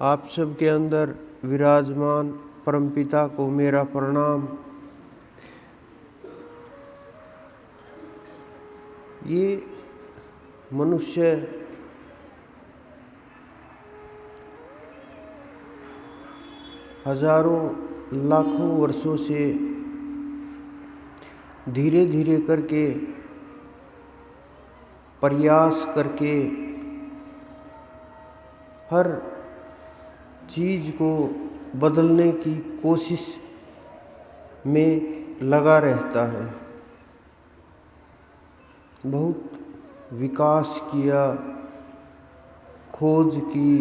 आप सबके अंदर विराजमान परमपिता को मेरा प्रणाम। ये मनुष्य हजारों लाखों वर्षों से धीरे धीरे करके प्रयास करके हर चीज़ को बदलने की कोशिश में लगा रहता है। बहुत विकास किया, खोज की,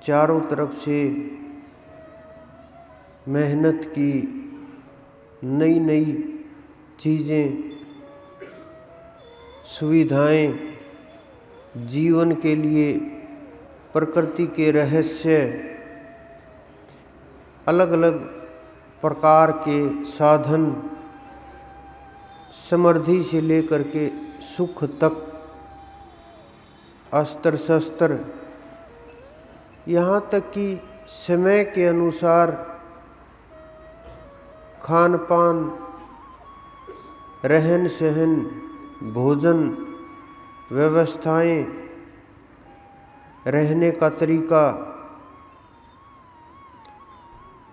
चारों तरफ से मेहनत की, नई नई चीज़ें, सुविधाएं, जीवन के लिए प्रकृति के रहस्य, अलग अलग प्रकार के साधन, समृद्धि से लेकर के सुख तक, अस्त्र शस्त्र, यहाँ तक कि समय के अनुसार खान पान, रहन सहन, भोजन, व्यवस्थाएं, रहने का तरीका,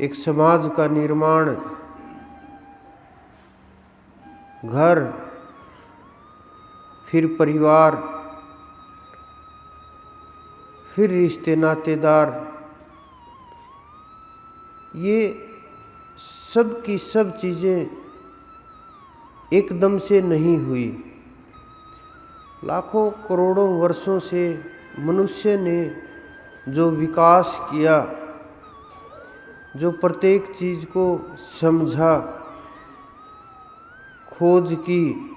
एक समाज का निर्माण, घर, फिर परिवार, फिर रिश्ते नातेदार, ये सब की सब चीज़ें एकदम से नहीं हुई। लाखों करोड़ों वर्षों से मनुष्य ने जो विकास किया, जो प्रत्येक चीज़ को समझा, खोज की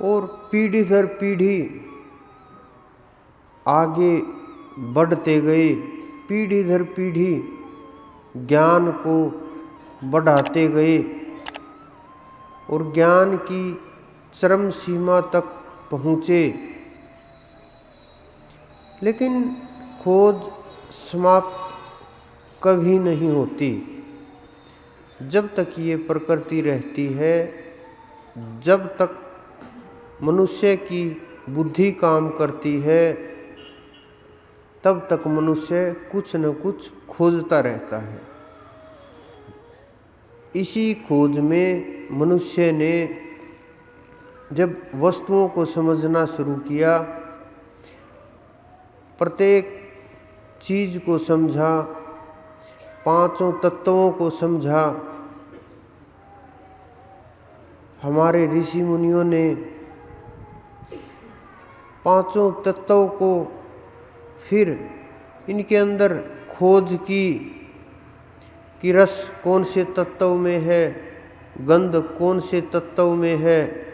और पीढ़ी दर पीढ़ी आगे बढ़ते गए, पीढ़ी दर पीढ़ी ज्ञान को बढ़ाते गए और ज्ञान की चरम सीमा तक पहुँचे। लेकिन खोज समाप्त कभी नहीं होती। जब तक ये प्रकृति रहती है, जब तक मनुष्य की बुद्धि काम करती है, तब तक मनुष्य कुछ न कुछ खोजता रहता है। इसी खोज में मनुष्य ने जब वस्तुओं को समझना शुरू किया, प्रत्येक चीज़ को समझा, पांचों तत्वों को समझा। हमारे ऋषि मुनियों ने पांचों तत्वों को फिर इनके अंदर खोज की कि रस कौन से तत्व में है, गंध कौन से तत्व में है,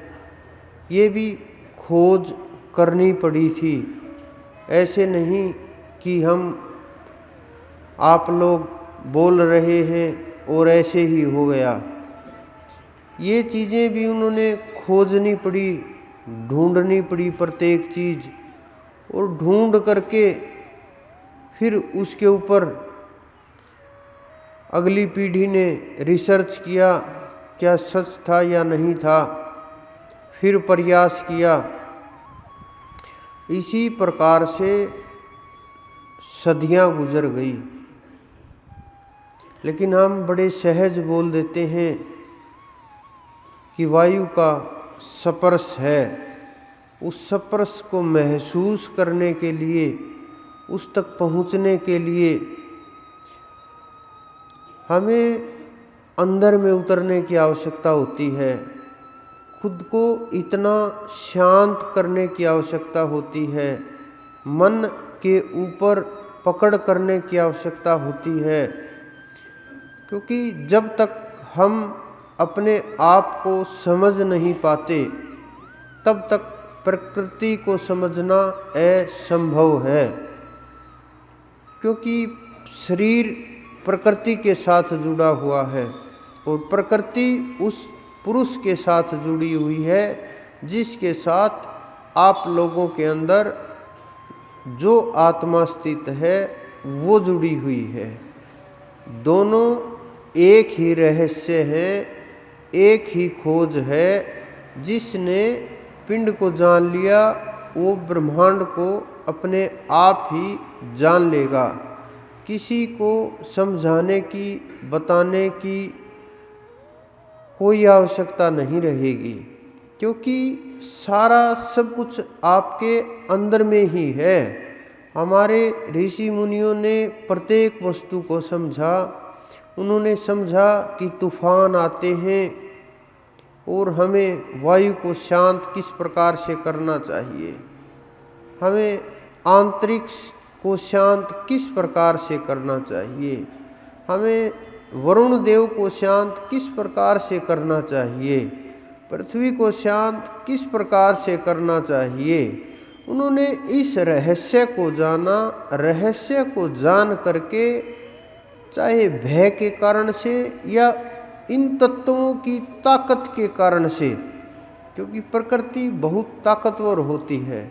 ये भी खोज करनी पड़ी थी। ऐसे नहीं कि हम आप लोग बोल रहे हैं और ऐसे ही हो गया। ये चीज़ें भी उन्होंने खोजनी पड़ी, ढूंढनी पड़ी प्रत्येक चीज़, और ढूंढ करके फिर उसके ऊपर अगली पीढ़ी ने रिसर्च किया, क्या सच था या नहीं था, फिर प्रयास किया। इसी प्रकार से सदियां गुजर गई। लेकिन हम बड़े सहज बोल देते हैं कि वायु का स्पर्श है। उस स्पर्श को महसूस करने के लिए, उस तक पहुंचने के लिए हमें अंदर में उतरने की आवश्यकता होती है। खुद को इतना शांत करने की आवश्यकता होती है, मन के ऊपर पकड़ करने की आवश्यकता होती है। क्योंकि जब तक हम अपने आप को समझ नहीं पाते, तब तक प्रकृति को समझना असंभव है। क्योंकि शरीर प्रकृति के साथ जुड़ा हुआ है और प्रकृति उस पुरुष के साथ जुड़ी हुई है जिसके साथ आप लोगों के अंदर जो आत्मा स्थित है वो जुड़ी हुई है। दोनों एक ही रहस्य है, एक ही खोज है। जिसने पिंड को जान लिया वो ब्रह्मांड को अपने आप ही जान लेगा। किसी को समझाने की, बताने की कोई आवश्यकता नहीं रहेगी, क्योंकि सारा सब कुछ आपके अंदर में ही है। हमारे ऋषि मुनियों ने प्रत्येक वस्तु को समझा। उन्होंने समझा कि तूफान आते हैं और हमें वायु को शांत किस प्रकार से करना चाहिए, हमें अंतरिक्ष को शांत किस प्रकार से करना चाहिए, हमें वरुण देव को शांत किस प्रकार से करना चाहिए, पृथ्वी को शांत किस प्रकार से करना चाहिए। उन्होंने इस रहस्य को जाना। रहस्य को जान करके, चाहे भय के कारण से या इन तत्वों की ताकत के कारण से, क्योंकि प्रकृति बहुत ताकतवर होती है,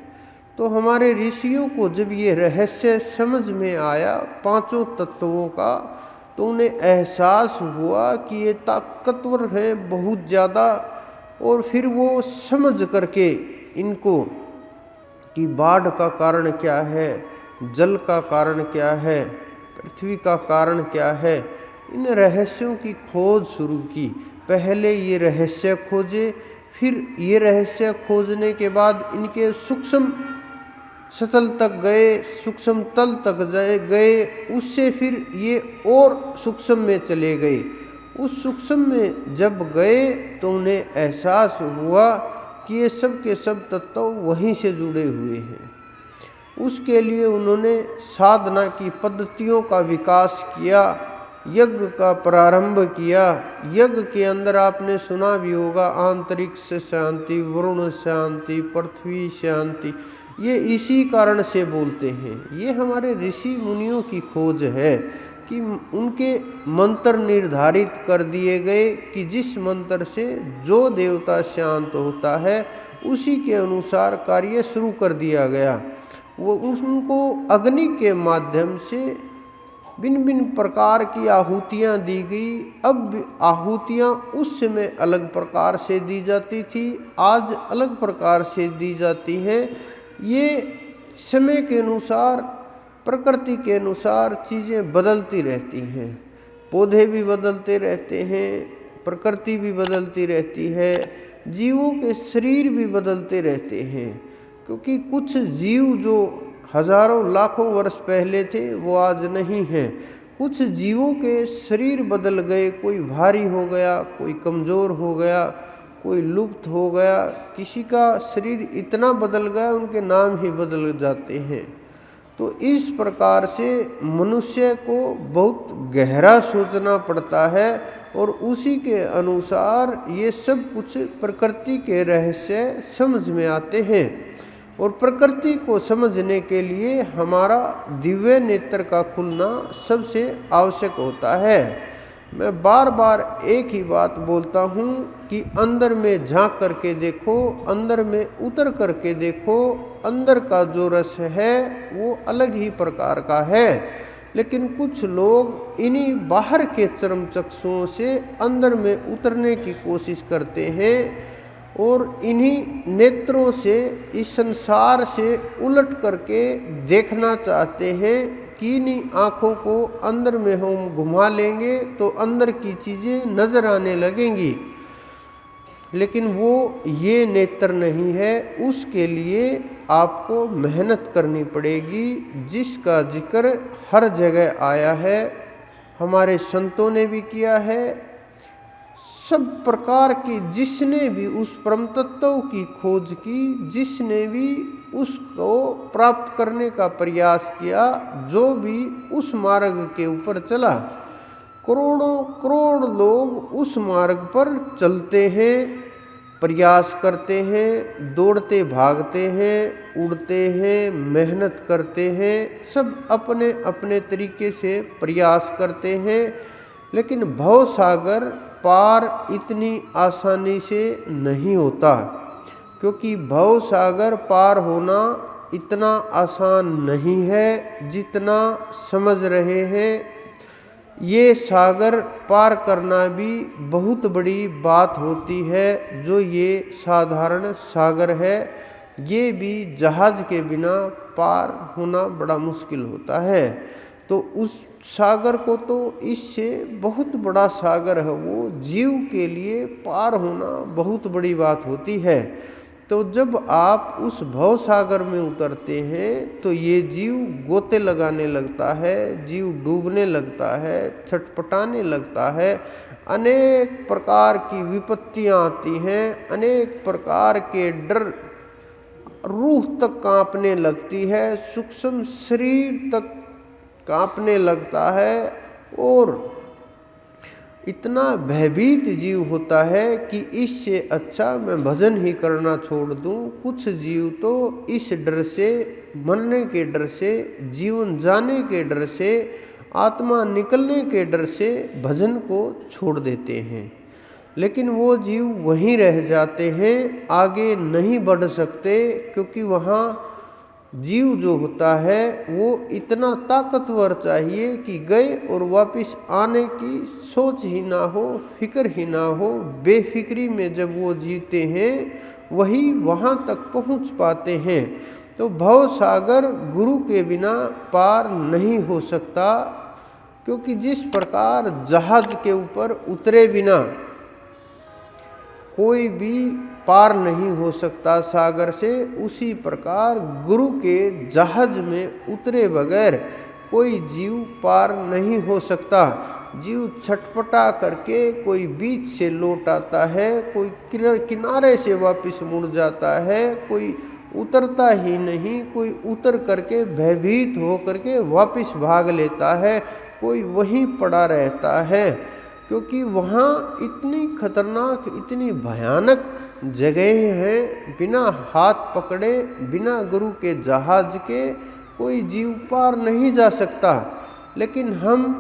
तो हमारे ऋषियों को जब ये रहस्य समझ में आया पांचों तत्वों का, तो उन्हें एहसास हुआ कि ये ताकतवर हैं बहुत ज़्यादा। और फिर वो समझ करके इनको कि बाढ़ का कारण क्या है, जल का कारण क्या है, पृथ्वी का कारण क्या है, इन रहस्यों की खोज शुरू की। पहले ये रहस्य खोजे, फिर ये रहस्य खोजने के बाद इनके सूक्ष्म सतल तक गए, सूक्ष्म तल तक गए, उससे फिर ये और सूक्ष्म में चले गए। उस सूक्ष्म में जब गए तो उन्हें एहसास हुआ कि ये सब के सब तत्व वहीं से जुड़े हुए हैं। उसके लिए उन्होंने साधना की पद्धतियों का विकास किया, यज्ञ का प्रारंभ किया। यज्ञ के अंदर आपने सुना भी होगा, अंतरिक्ष शांति, वरुण शांति, पृथ्वी शांति, ये इसी कारण से बोलते हैं। ये हमारे ऋषि मुनियों की खोज है कि उनके मंत्र निर्धारित कर दिए गए कि जिस मंत्र से जो देवता शांत होता है उसी के अनुसार कार्य शुरू कर दिया गया। वो उनको अग्नि के माध्यम से भिन्न भिन्न प्रकार की आहुतियाँ दी गई। अब आहुतियाँ उस समय अलग प्रकार से दी जाती थी, आज अलग प्रकार से दी जाती हैं। ये समय के अनुसार, प्रकृति के अनुसार चीज़ें बदलती रहती हैं। पौधे भी बदलते रहते हैं, प्रकृति भी बदलती रहती है, जीवों के शरीर भी बदलते रहते हैं। क्योंकि कुछ जीव जो हजारों लाखों वर्ष पहले थे वो आज नहीं हैं। कुछ जीवों के शरीर बदल गए, कोई भारी हो गया, कोई कमज़ोर हो गया, कोई लुप्त हो गया, किसी का शरीर इतना बदल गया उनके नाम ही बदल जाते हैं। तो इस प्रकार से मनुष्य को बहुत गहरा सोचना पड़ता है और उसी के अनुसार ये सब कुछ प्रकृति के रहस्य समझ में आते हैं। और प्रकृति को समझने के लिए हमारा दिव्य नेत्र का खुलना सबसे आवश्यक होता है। मैं बार बार एक ही बात बोलता हूँ कि अंदर में झांक करके देखो, अंदर में उतर करके देखो। अंदर का जो रस है वो अलग ही प्रकार का है, लेकिन कुछ लोग इन्हीं बाहर के चर्म चक्षुओं से अंदर में उतरने की कोशिश करते हैं और इन्हीं नेत्रों से इस संसार से उलट करके देखना चाहते हैं कि इन्हीं आँखों को अंदर में हम घुमा लेंगे तो अंदर की चीज़ें नज़र आने लगेंगी। लेकिन वो ये नेत्र नहीं है, उसके लिए आपको मेहनत करनी पड़ेगी, जिसका जिक्र हर जगह आया है, हमारे संतों ने भी किया है। सब प्रकार की जिसने भी उस परम तत्व की खोज की, जिसने भी उसको प्राप्त करने का प्रयास किया, जो भी उस मार्ग के ऊपर चला, करोड़ों करोड़ लोग उस मार्ग पर चलते हैं, प्रयास करते हैं, दौड़ते भागते हैं, उड़ते हैं, मेहनत करते हैं, सब अपने अपने तरीके से प्रयास करते हैं। लेकिन भव सागर पार इतनी आसानी से नहीं होता, क्योंकि भव सागर पार होना इतना आसान नहीं है जितना समझ रहे हैं। ये सागर पार करना भी बहुत बड़ी बात होती है। जो ये साधारण सागर है, ये भी जहाज के बिना पार होना बड़ा मुश्किल होता है। तो उस सागर को तो इससे बहुत बड़ा सागर है, वो जीव के लिए पार होना बहुत बड़ी बात होती है। तो जब आप उस भव सागर में उतरते हैं तो ये जीव गोते लगाने लगता है, जीव डूबने लगता है, छटपटाने लगता है। अनेक प्रकार की विपत्तियां आती हैं, अनेक प्रकार के डर, रूह तक कांपने लगती है, सूक्ष्म शरीर तक कांपने लगता है और इतना भयभीत जीव होता है कि इससे अच्छा मैं भजन ही करना छोड़ दूं। कुछ जीव तो इस डर से, मरने के डर से, जीवन जाने के डर से, आत्मा निकलने के डर से भजन को छोड़ देते हैं। लेकिन वो जीव वहीं रह जाते हैं, आगे नहीं बढ़ सकते, क्योंकि वहाँ जीव जो होता है वो इतना ताकतवर चाहिए कि गए और वापस आने की सोच ही ना हो, फिक्र ही ना हो। बेफिक्री में जब वो जीते हैं वही वहाँ तक पहुँच पाते हैं। तो भव सागर गुरु के बिना पार नहीं हो सकता, क्योंकि जिस प्रकार जहाज के ऊपर उतरे बिना कोई भी पार नहीं हो सकता सागर से, उसी प्रकार गुरु के जहाज में उतरे बगैर कोई जीव पार नहीं हो सकता। जीव छटपटा करके कोई बीच से लौट आता है, कोई किनारे से वापस मुड़ जाता है, कोई उतरता ही नहीं, कोई उतर करके भयभीत हो करके वापस भाग लेता है, कोई वहीं पड़ा रहता है। क्योंकि वहाँ इतनी खतरनाक, इतनी भयानक जगह है, बिना हाथ पकड़े, बिना गुरु के जहाज के कोई जीव पार नहीं जा सकता। लेकिन हम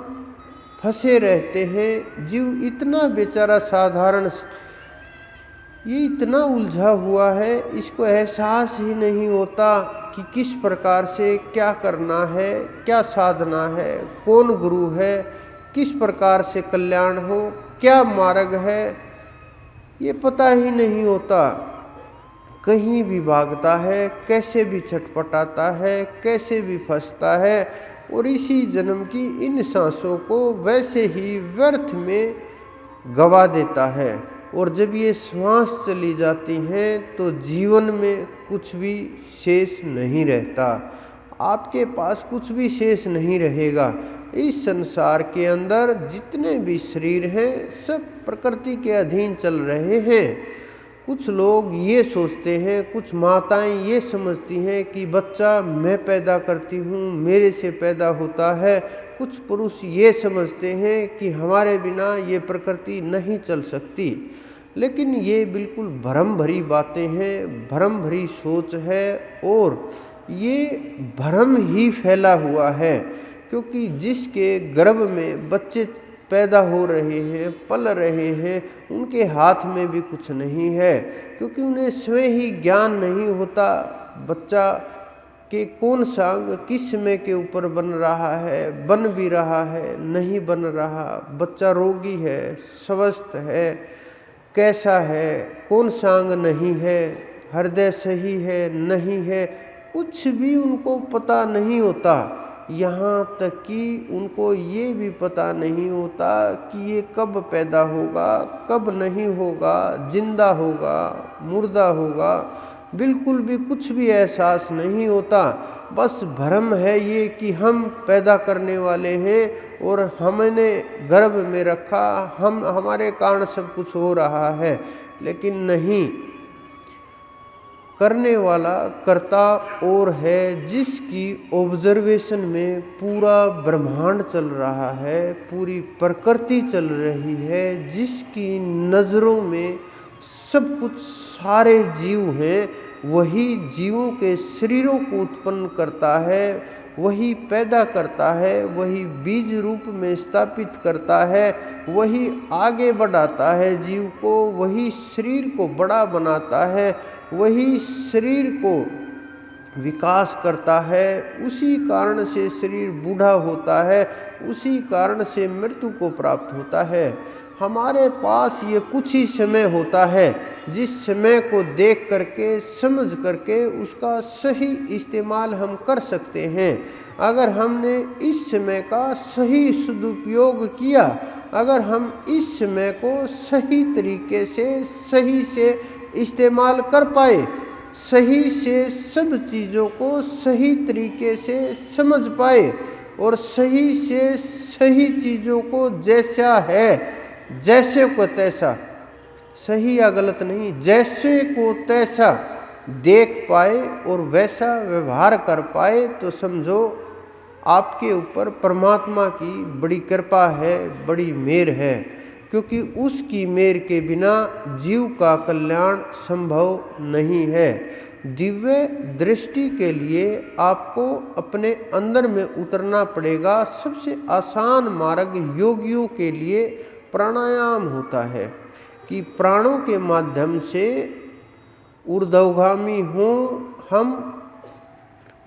फंसे रहते हैं। जीव इतना बेचारा साधारण, ये इतना उलझा हुआ है, इसको एहसास ही नहीं होता कि किस प्रकार से क्या करना है, क्या साधना है, कौन गुरु है, किस प्रकार से कल्याण हो, क्या मार्ग है, ये पता ही नहीं होता। कहीं भी भागता है, कैसे भी छटपटाता है, कैसे भी फंसता है और इसी जन्म की इन सांसों को वैसे ही व्यर्थ में गवा देता है। और जब ये श्वास चली जाती हैं तो जीवन में कुछ भी शेष नहीं रहता, आपके पास कुछ भी शेष नहीं रहेगा। इस संसार के अंदर जितने भी शरीर हैं सब प्रकृति के अधीन चल रहे हैं। कुछ लोग ये सोचते हैं, कुछ माताएं ये समझती हैं कि बच्चा मैं पैदा करती हूँ, मेरे से पैदा होता है। कुछ पुरुष ये समझते हैं कि हमारे बिना ये प्रकृति नहीं चल सकती। लेकिन ये बिल्कुल भ्रम भरी बातें हैं, भ्रम भरी सोच है और ये भ्रम ही फैला हुआ है। क्योंकि जिसके गर्भ में बच्चे पैदा हो रहे हैं, पल रहे हैं, उनके हाथ में भी कुछ नहीं है, क्योंकि उन्हें स्वयं ही ज्ञान नहीं होता बच्चा के कौन सा अंग किस समय के ऊपर बन रहा है, बन भी रहा है, नहीं बन रहा, बच्चा रोगी है, स्वस्थ है, कैसा है, कौन सा अंग नहीं है, हृदय सही है, नहीं है, कुछ भी उनको पता नहीं होता। यहाँ तक कि उनको ये भी पता नहीं होता कि ये कब पैदा होगा, कब नहीं होगा, जिंदा होगा, मुर्दा होगा, बिल्कुल भी कुछ भी एहसास नहीं होता। बस भ्रम है ये कि हम पैदा करने वाले हैं और हमने गर्भ में रखा, हमारे कारण सब कुछ हो रहा है। लेकिन नहीं, करने वाला कर्ता और है, जिसकी ऑब्जर्वेशन में पूरा ब्रह्मांड चल रहा है, पूरी प्रकृति चल रही है, जिसकी नज़रों में सब कुछ सारे जीव हैं, वही जीवों के शरीरों को उत्पन्न करता है, वही पैदा करता है, वही बीज रूप में स्थापित करता है, वही आगे बढ़ाता है जीव को, वही शरीर को बड़ा बनाता है, वही शरीर को विकास करता है, उसी कारण से शरीर बूढ़ा होता है, उसी कारण से मृत्यु को प्राप्त होता है। हमारे पास ये कुछ ही समय होता है जिस समय को देख करके समझ करके उसका सही इस्तेमाल हम कर सकते हैं। अगर हमने इस समय का सही सदुपयोग किया, अगर हम इस समय को सही तरीके से सही से इस्तेमाल कर पाए, सही से सब चीज़ों को सही तरीके से समझ पाए और सही से सही चीज़ों को जैसा है, जैसे को तैसा, सही या गलत नहीं, जैसे को तैसा देख पाए और वैसा व्यवहार कर पाए, तो समझो आपके ऊपर परमात्मा की बड़ी कृपा है, बड़ी मेहर है। क्योंकि उसकी मेहर के बिना जीव का कल्याण संभव नहीं है। दिव्य दृष्टि के लिए आपको अपने अंदर में उतरना पड़ेगा। सबसे आसान मार्ग योगियों के लिए प्राणायाम होता है कि प्राणों के माध्यम से ऊर्ध्वगामी हों, हम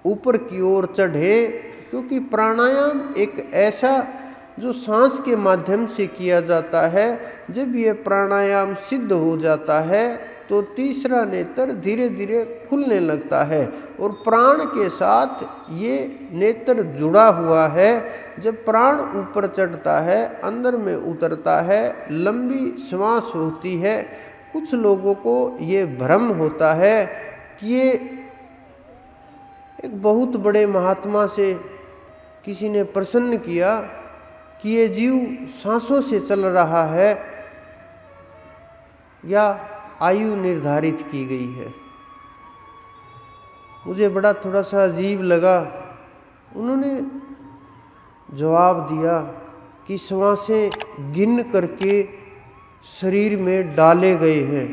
ऊपर की ओर चढ़ें। क्योंकि प्राणायाम एक ऐसा जो सांस के माध्यम से किया जाता है, जब ये प्राणायाम सिद्ध हो जाता है तो तीसरा नेत्र धीरे धीरे खुलने लगता है और प्राण के साथ ये नेत्र जुड़ा हुआ है। जब प्राण ऊपर चढ़ता है, अंदर में उतरता है, लंबी श्वास होती है। कुछ लोगों को ये भ्रम होता है कि ये एक बहुत बड़े महात्मा से किसी ने प्रश्न किया कि ये जीव सांसों से चल रहा है या आयु निर्धारित की गई है। मुझे बड़ा थोड़ा सा अजीब लगा। उन्होंने जवाब दिया कि श्वासें गिन करके शरीर में डाले गए हैं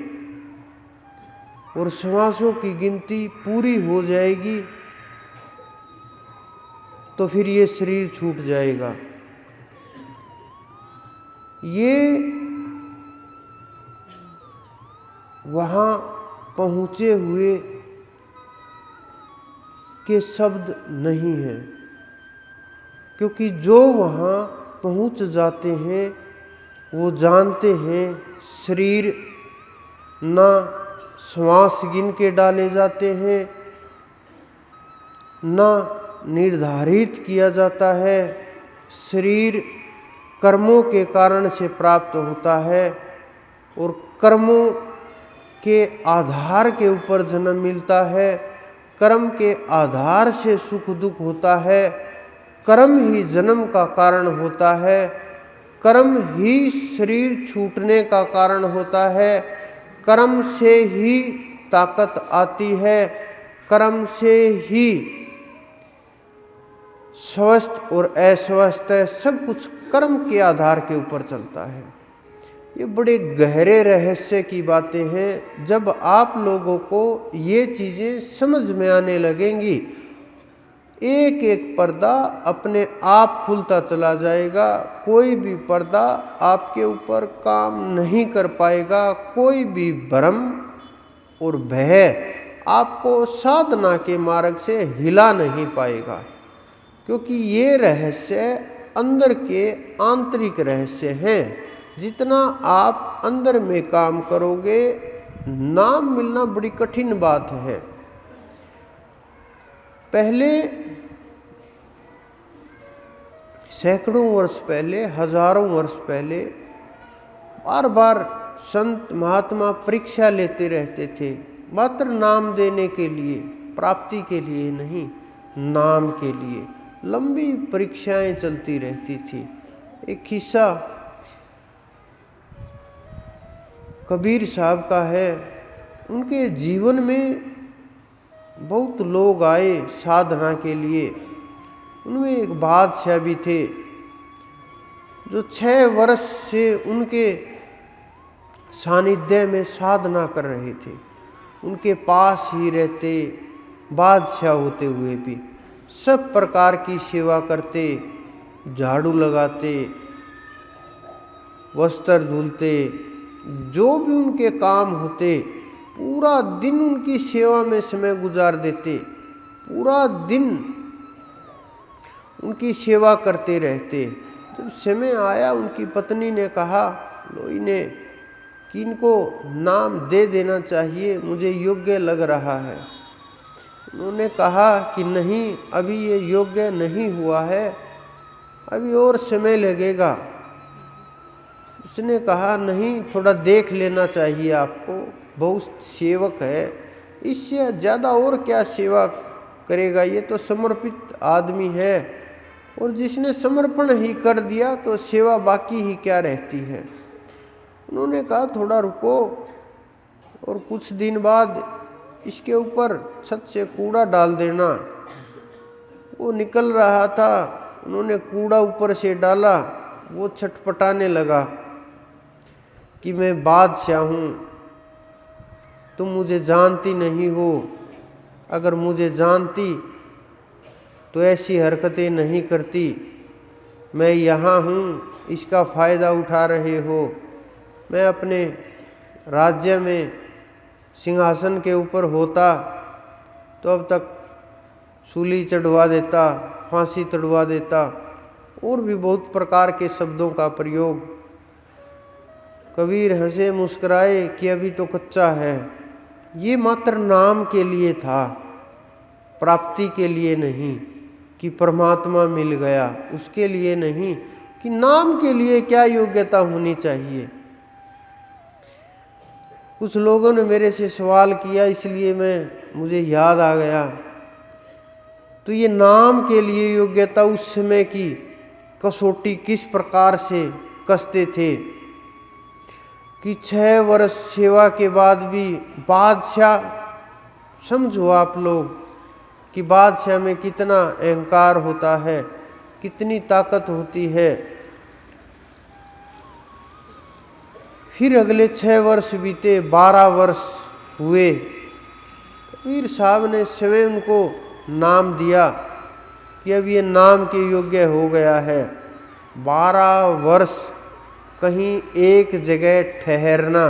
और श्वासों की गिनती पूरी हो जाएगी तो फिर ये शरीर छूट जाएगा। ये वहाँ पहुँचे हुए के शब्द नहीं हैं, क्योंकि जो वहाँ पहुँच जाते हैं वो जानते हैं शरीर ना श्वास गिन के डाले जाते हैं, ना निर्धारित किया जाता है। शरीर कर्मों के कारण से प्राप्त होता है और कर्मों के आधार के ऊपर जन्म मिलता है। कर्म के आधार से सुख दुख होता है। कर्म ही जन्म का कारण होता है। कर्म ही शरीर छूटने का कारण होता है। कर्म से ही ताकत आती है। कर्म से ही स्वस्थ और अस्वस्थ है, सब कुछ कर्म के आधार के ऊपर चलता है। ये बड़े गहरे रहस्य की बातें हैं। जब आप लोगों को ये चीज़ें समझ में आने लगेंगी, एक एक पर्दा अपने आप खुलता चला जाएगा। कोई भी पर्दा आपके ऊपर काम नहीं कर पाएगा। कोई भी भ्रम और भय आपको साधना के मार्ग से हिला नहीं पाएगा, क्योंकि ये रहस्य अंदर के आंतरिक रहस्य हैं। जितना आप अंदर में काम करोगे, नाम मिलना बड़ी कठिन बात है। पहले सैकड़ों वर्ष पहले, हजारों वर्ष पहले बार बार संत महात्मा परीक्षा लेते रहते थे, मात्र नाम देने के लिए, प्राप्ति के लिए नहीं, नाम के लिए लंबी परीक्षाएं चलती रहती थी। एक किस्सा कबीर साहब का है। उनके जीवन में बहुत लोग आए साधना के लिए। उनमें एक बादशाह भी थे जो 6 वर्ष से उनके सानिध्य में साधना कर रहे थे। उनके पास ही रहते, बादशाह होते हुए भी सब प्रकार की सेवा करते, झाड़ू लगाते, वस्त्र धुलते, जो भी उनके काम होते, पूरा दिन उनकी सेवा में समय गुजार देते। पूरा दिन उनकी सेवा करते रहते। जब समय आया उनकी पत्नी ने कहा, लोई ने, कि इनको नाम दे देना चाहिए, मुझे योग्य लग रहा है। उन्होंने कहा कि नहीं, अभी ये योग्य नहीं हुआ है, अभी और समय लगेगा। उसने कहा नहीं, थोड़ा देख लेना चाहिए आपको, बहुत सेवक है, इससे ज़्यादा और क्या सेवा करेगा, ये तो समर्पित आदमी है, और जिसने समर्पण ही कर दिया तो सेवा बाकी ही क्या रहती है। उन्होंने कहा थोड़ा रुको, और कुछ दिन बाद इसके ऊपर छत से कूड़ा डाल देना। वो निकल रहा था, उन्होंने कूड़ा ऊपर से डाला, वो छटपटाने लगा कि मैं बादशाह हूँ, तुम मुझे जानती नहीं हो, अगर मुझे जानती तो ऐसी हरकतें नहीं करती, मैं यहाँ हूँ, इसका फ़ायदा उठा रहे हो, मैं अपने राज्य में सिंहासन के ऊपर होता तो अब तक सूली चढ़वा देता, फांसी चढ़वा देता, और भी बहुत प्रकार के शब्दों का प्रयोग। कबीर हंसे मुस्कुराए कि अभी तो कच्चा है, ये मात्र नाम के लिए था, प्राप्ति के लिए नहीं कि परमात्मा मिल गया, उसके लिए नहीं कि नाम के लिए क्या योग्यता होनी चाहिए। कुछ लोगों ने मेरे से सवाल किया, इसलिए मुझे याद आ गया, तो ये नाम के लिए योग्यता उस समय की कसौटी किस प्रकार से कसते थे कि 6 वर्ष सेवा के बाद भी बादशाह, समझो आप लोग कि बादशाह में कितना अहंकार होता है, कितनी ताकत होती है। फिर अगले 6 वर्ष बीते, 12 वर्ष हुए। कबीर साहब ने स्वयं उनको नाम दिया कि अब ये नाम के योग्य हो गया है। 12 वर्ष कहीं एक जगह ठहरना,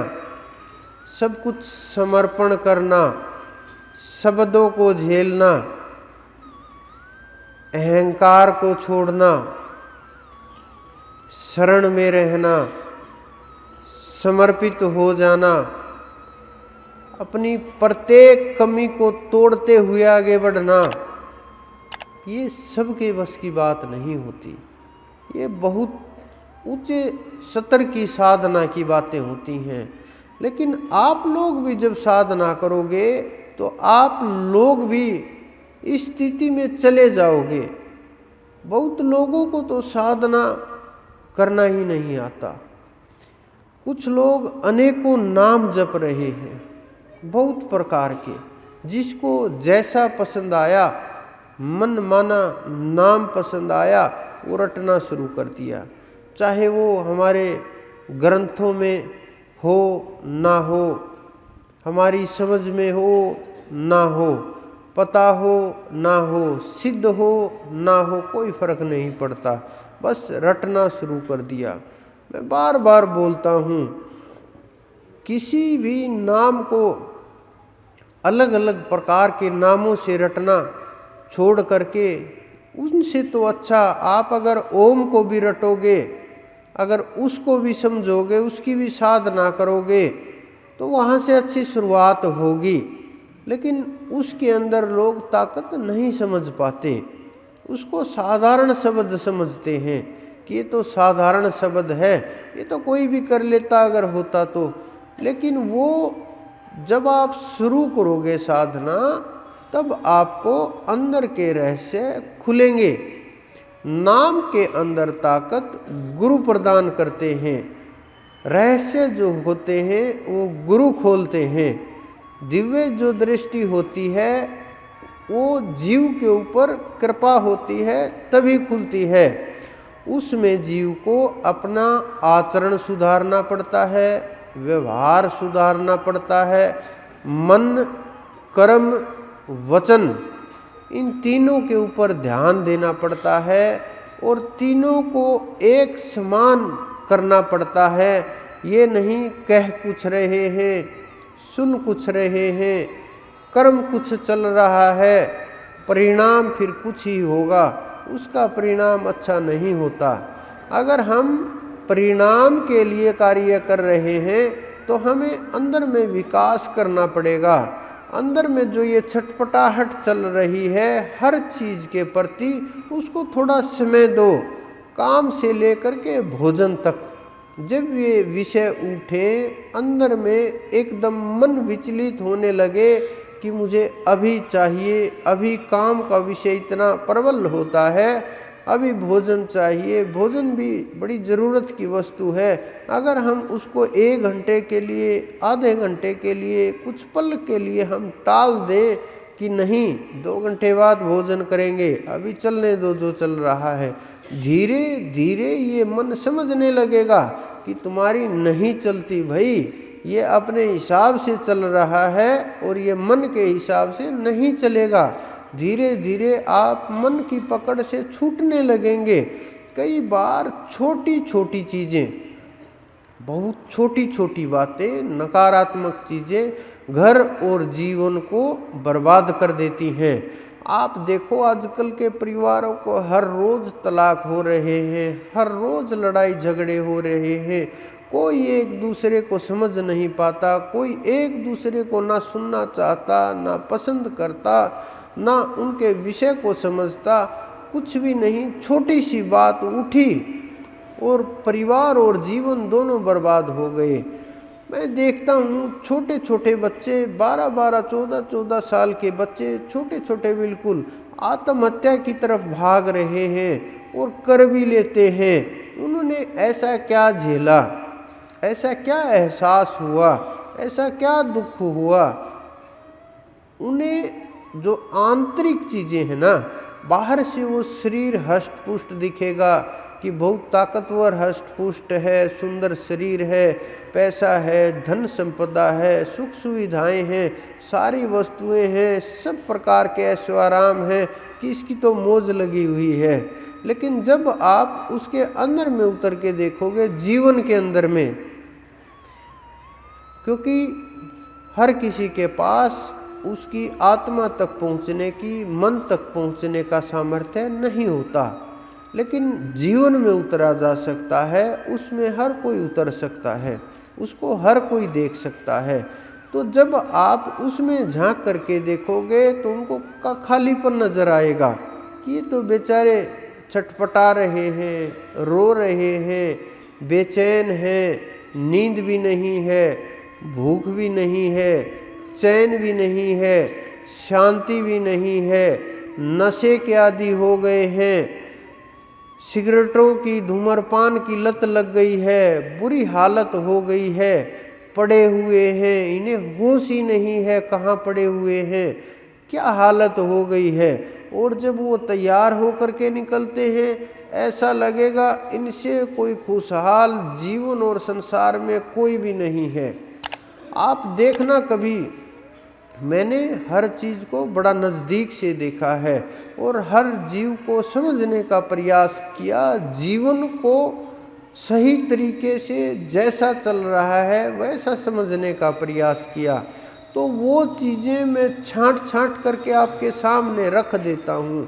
सब कुछ समर्पण करना, शब्दों को झेलना, अहंकार को छोड़ना, शरण में रहना, समर्पित हो जाना, अपनी प्रत्येक कमी को तोड़ते हुए आगे बढ़ना, ये सबके बस की बात नहीं होती। ये बहुत ऊंचे स्तर की साधना की बातें होती हैं। लेकिन आप लोग भी जब साधना करोगे तो आप लोग भी इस स्थिति में चले जाओगे। बहुत लोगों को तो साधना करना ही नहीं आता। कुछ लोग अनेकों नाम जप रहे हैं, बहुत प्रकार के, जिसको जैसा पसंद आया, मन माना नाम पसंद आया, वो रटना शुरू कर दिया। चाहे वो हमारे ग्रंथों में हो ना हो, हमारी समझ में हो ना हो, पता हो ना हो, सिद्ध हो ना हो, कोई फर्क नहीं पड़ता, बस रटना शुरू कर दिया। मैं बार बार बोलता हूँ, किसी भी नाम को अलग अलग प्रकार के नामों से रटना छोड़ करके, उनसे तो अच्छा आप अगर ओम को भी रटोगे, अगर उसको भी समझोगे, उसकी भी साधना करोगे, तो वहाँ से अच्छी शुरुआत होगी। लेकिन उसके अंदर लोग ताकत नहीं समझ पाते, उसको साधारण शब्द समझते हैं कि ये तो साधारण शब्द है, ये तो कोई भी कर लेता अगर होता तो। लेकिन वो जब आप शुरू करोगे साधना, तब आपको अंदर के रहस्य खुलेंगे। नाम के अंदर ताकत गुरु प्रदान करते हैं, रहस्य जो होते हैं वो गुरु खोलते हैं। दिव्य जो दृष्टि होती है वो जीव के ऊपर कृपा होती है तभी खुलती है। उसमें जीव को अपना आचरण सुधारना पड़ता है, व्यवहार सुधारना पड़ता है, मन, कर्म, वचन, इन तीनों के ऊपर ध्यान देना पड़ता है और तीनों को एक समान करना पड़ता है। ये नहीं कह कुछ रहे हैं, सुन कुछ रहे हैं, कर्म कुछ चल रहा है, परिणाम फिर कुछ ही होगा, उसका परिणाम अच्छा नहीं होता। अगर हम परिणाम के लिए कार्य कर रहे हैं तो हमें अंदर में विकास करना पड़ेगा। अंदर में जो ये छटपटाहट चल रही है हर चीज़ के प्रति, उसको थोड़ा समय दो। काम से लेकर के भोजन तक जब ये विषय उठे अंदर में, एकदम मन विचलित होने लगे कि मुझे अभी चाहिए, अभी काम का विषय इतना प्रबल होता है, अभी भोजन चाहिए, भोजन भी बड़ी ज़रूरत की वस्तु है। अगर हम उसको 1 घंटे के लिए, आधे घंटे के लिए, कुछ पल के लिए हम टाल दें कि नहीं 2 घंटे बाद भोजन करेंगे, अभी चलने दो जो चल रहा है, धीरे धीरे ये मन समझने लगेगा कि तुम्हारी नहीं चलती भाई, ये अपने हिसाब से चल रहा है और ये मन के हिसाब से नहीं चलेगा। धीरे धीरे आप मन की पकड़ से छूटने लगेंगे। कई बार छोटी छोटी चीज़ें, बहुत छोटी छोटी बातें, नकारात्मक चीज़ें घर और जीवन को बर्बाद कर देती हैं। आप देखो आजकल के परिवारों को हर रोज़ तलाक हो रहे हैं, हर रोज़ लड़ाई झगड़े हो रहे हैं, कोई एक दूसरे को समझ नहीं पाता, कोई एक दूसरे को ना सुनना चाहता, ना पसंद करता, ना उनके विषय को समझता, कुछ भी नहीं। छोटी सी बात उठी और परिवार और जीवन दोनों बर्बाद हो गए। मैं देखता हूँ छोटे छोटे बच्चे, 12-12, 14-14 साल के बच्चे, छोटे छोटे बिल्कुल आत्महत्या की तरफ भाग रहे हैं और कर भी लेते हैं। उन्होंने ऐसा क्या झेला, ऐसा क्या एहसास हुआ, ऐसा क्या दुख हुआ? उन्हें जो आंतरिक चीज़ें हैं ना, बाहर से वो शरीर हष्ट पुष्ट दिखेगा कि बहुत ताकतवर हष्ट पुष्ट है, सुंदर शरीर है, पैसा है, धन संपदा है, सुख सुविधाएं हैं, सारी वस्तुएं हैं, सब प्रकार के ऐश्वर्याराम हैं कि इसकी तो मौज लगी हुई है। लेकिन जब आप उसके अंदर में उतर के देखोगे, जीवन के अंदर में, क्योंकि हर किसी के पास उसकी आत्मा तक पहुंचने की, मन तक पहुंचने का सामर्थ्य नहीं होता, लेकिन जीवन में उतरा जा सकता है, उसमें हर कोई उतर सकता है, उसको हर कोई देख सकता है। तो जब आप उसमें झांक करके देखोगे तो उनको का खालीपन नजर आएगा कि ये तो बेचारे छटपटा रहे हैं, रो रहे हैं, बेचैन हैं, नींद भी नहीं है, भूख भी नहीं है, चैन भी नहीं है, शांति भी नहीं है, नशे के आदी हो गए हैं, सिगरेटों की, धूम्रपान की लत लग गई है, बुरी हालत हो गई है, पड़े हुए हैं, इन्हें होश ही नहीं है कहाँ पड़े हुए हैं, क्या हालत हो गई है। और जब वो तैयार होकर के निकलते हैं, ऐसा लगेगा इनसे कोई खुशहाल जीवन और संसार में कोई भी नहीं है। आप देखना, कभी मैंने हर चीज़ को बड़ा नज़दीक से देखा है और हर जीव को समझने का प्रयास किया, जीवन को सही तरीके से जैसा चल रहा है वैसा समझने का प्रयास किया। तो वो चीज़ें मैं छांट छांट करके आपके सामने रख देता हूँ।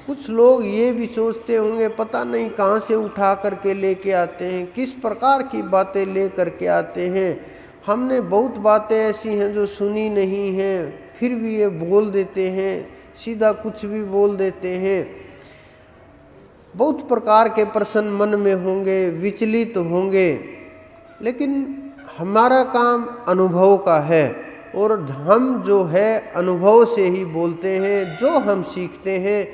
कुछ लोग ये भी सोचते होंगे पता नहीं कहाँ से उठा करके लेके आते हैं, किस प्रकार की बातें ले करके आते हैं। हमने बहुत बातें ऐसी हैं जो सुनी नहीं हैं, फिर भी ये बोल देते हैं, सीधा कुछ भी बोल देते हैं। बहुत प्रकार के प्रश्न मन में होंगे, विचलित होंगे, लेकिन हमारा काम अनुभव का है और हम जो है अनुभव से ही बोलते हैं। जो हम सीखते हैं,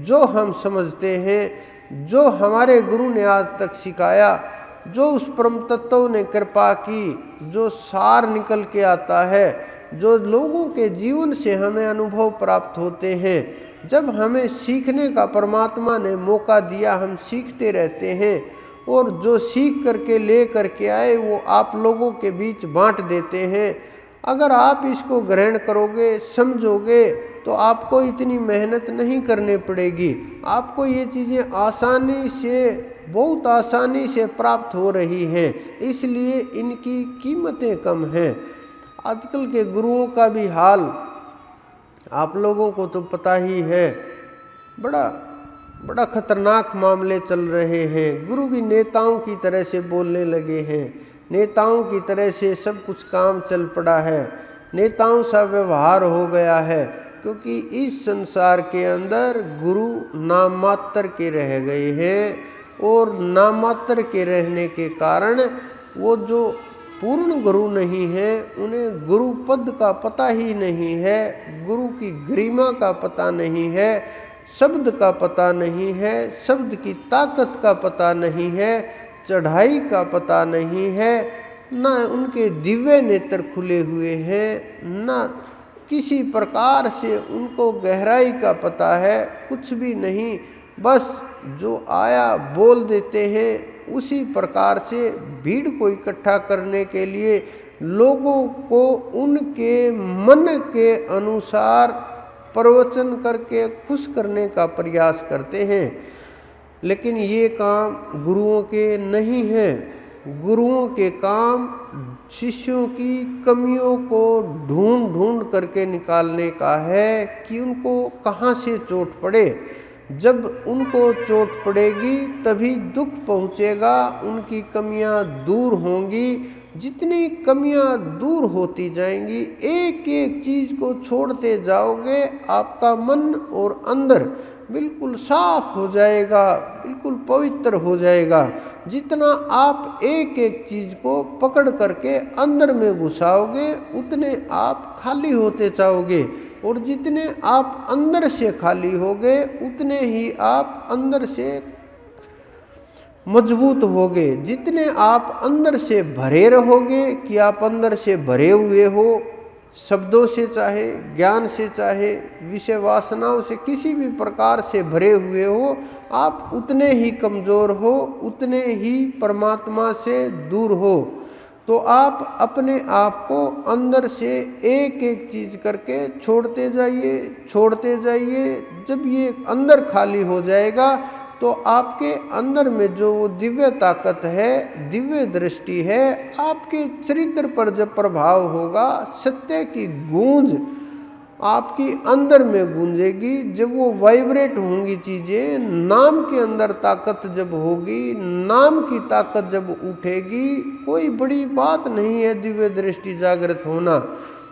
जो हम समझते हैं, जो हमारे गुरु ने आज तक सिखाया, जो उस परम तत्व ने कृपा की, जो सार निकल के आता है, जो लोगों के जीवन से हमें अनुभव प्राप्त होते हैं, जब हमें सीखने का परमात्मा ने मौका दिया, हम सीखते रहते हैं और जो सीख करके ले करके आए वो आप लोगों के बीच बांट देते हैं। अगर आप इसको ग्रहण करोगे, समझोगे, तो आपको इतनी मेहनत नहीं करनी पड़ेगी। आपको ये चीज़ें आसानी से, बहुत आसानी से प्राप्त हो रही हैं, इसलिए इनकी कीमतें कम हैं। आजकल के गुरुओं का भी हाल आप लोगों को तो पता ही है, बड़ा बड़ा खतरनाक मामले चल रहे हैं। गुरु भी नेताओं की तरह से बोलने लगे हैं, नेताओं की तरह से सब कुछ काम चल पड़ा है, नेताओं सा व्यवहार हो गया है। क्योंकि इस संसार के अंदर गुरु नाम मात्र के रह गए हैं और नाम मात्र के रहने के कारण वो जो पूर्ण गुरु नहीं है उन्हें गुरु पद का पता ही नहीं है, गुरु की गरिमा का पता नहीं है, शब्द का पता नहीं है, शब्द की ताकत का पता नहीं है, चढ़ाई का पता नहीं है, न उनके दिव्य नेत्र खुले हुए हैं, न किसी प्रकार से उनको गहराई का पता है, कुछ भी नहीं। बस जो आया बोल देते हैं। उसी प्रकार से भीड़ को इकट्ठा करने के लिए लोगों को उनके मन के अनुसार प्रवचन करके खुश करने का प्रयास करते हैं। लेकिन ये काम गुरुओं के नहीं है। गुरुओं के काम शिष्यों की कमियों को ढूंढ ढूंढ करके निकालने का है कि उनको कहाँ से चोट पड़े। जब उनको चोट पड़ेगी तभी दुख पहुँचेगा, उनकी कमियां दूर होंगी। जितनी कमियां दूर होती जाएंगी, एक एक चीज़ को छोड़ते जाओगे, आपका मन और अंदर बिल्कुल साफ हो जाएगा, बिल्कुल पवित्र हो जाएगा। जितना आप एक एक चीज़ को पकड़ करके अंदर में घुसाओगे उतने आप खाली होते जाओगे, और जितने आप अंदर से खाली होगे उतने ही आप अंदर से मजबूत होगे। जितने आप अंदर से भरे रहोगे कि आप अंदर से भरे हुए हो, शब्दों से चाहे ज्ञान से चाहे विषय वासनाओं से किसी भी प्रकार से भरे हुए हो, आप उतने ही कमज़ोर हो, उतने ही परमात्मा से दूर हो। तो आप अपने आप को अंदर से एक एक चीज़ करके छोड़ते जाइए, छोड़ते जाइए। जब ये अंदर खाली हो जाएगा तो आपके अंदर में जो वो दिव्य ताकत है, दिव्य दृष्टि है, आपके चरित्र पर जब प्रभाव होगा, सत्य की गूंज आपकी अंदर में गूंजेगी। जब वो वाइब्रेट होंगी चीज़ें, नाम के अंदर ताकत जब होगी, नाम की ताकत जब उठेगी, कोई बड़ी बात नहीं है दिव्य दृष्टि जागृत होना।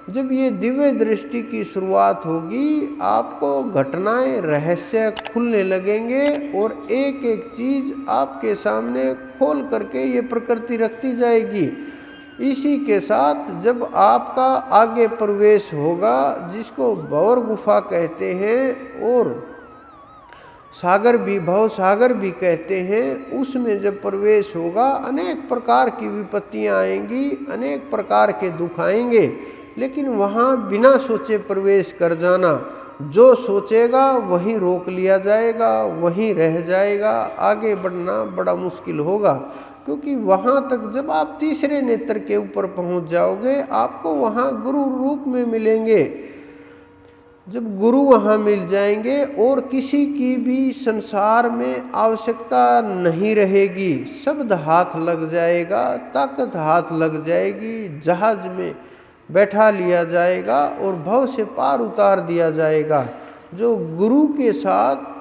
जब ये दिव्य दृष्टि की शुरुआत होगी, आपको घटनाएं, रहस्य खुलने लगेंगे और एक एक चीज़ आपके सामने खोल करके ये प्रकृति रखती जाएगी। इसी के साथ जब आपका आगे प्रवेश होगा, जिसको भंवर गुफा कहते हैं और सागर भी, भव सागर भी कहते हैं, उसमें जब प्रवेश होगा अनेक प्रकार की विपत्तियां आएंगी, अनेक प्रकार के दुख आएंगे। लेकिन वहाँ बिना सोचे प्रवेश कर जाना। जो सोचेगा वहीं रोक लिया जाएगा, वहीं रह जाएगा, आगे बढ़ना बड़ा मुश्किल होगा। क्योंकि वहाँ तक जब आप तीसरे नेत्र के ऊपर पहुँच जाओगे, आपको वहाँ गुरु रूप में मिलेंगे। जब गुरु वहाँ मिल जाएंगे और किसी की भी संसार में आवश्यकता नहीं रहेगी, शब्द हाथ लग जाएगा, ताकत हाथ लग जाएगी, जहाज में बैठा लिया जाएगा और भव से पार उतार दिया जाएगा। जो गुरु के साथ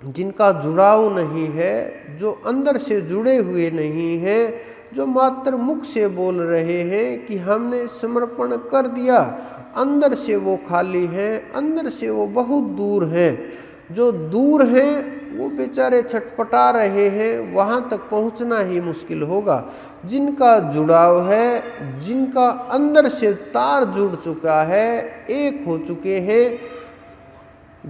जिनका जुड़ाव नहीं है, जो अंदर से जुड़े हुए नहीं हैं, जो मात्र मुख से बोल रहे हैं कि हमने समर्पण कर दिया, अंदर से वो खाली हैं, अंदर से वो बहुत दूर हैं। जो दूर हैं वो बेचारे छटपटा रहे हैं, वहाँ तक पहुँचना ही मुश्किल होगा। जिनका जुड़ाव है, जिनका अंदर से तार जुड़ चुका है, एक हो चुके हैं,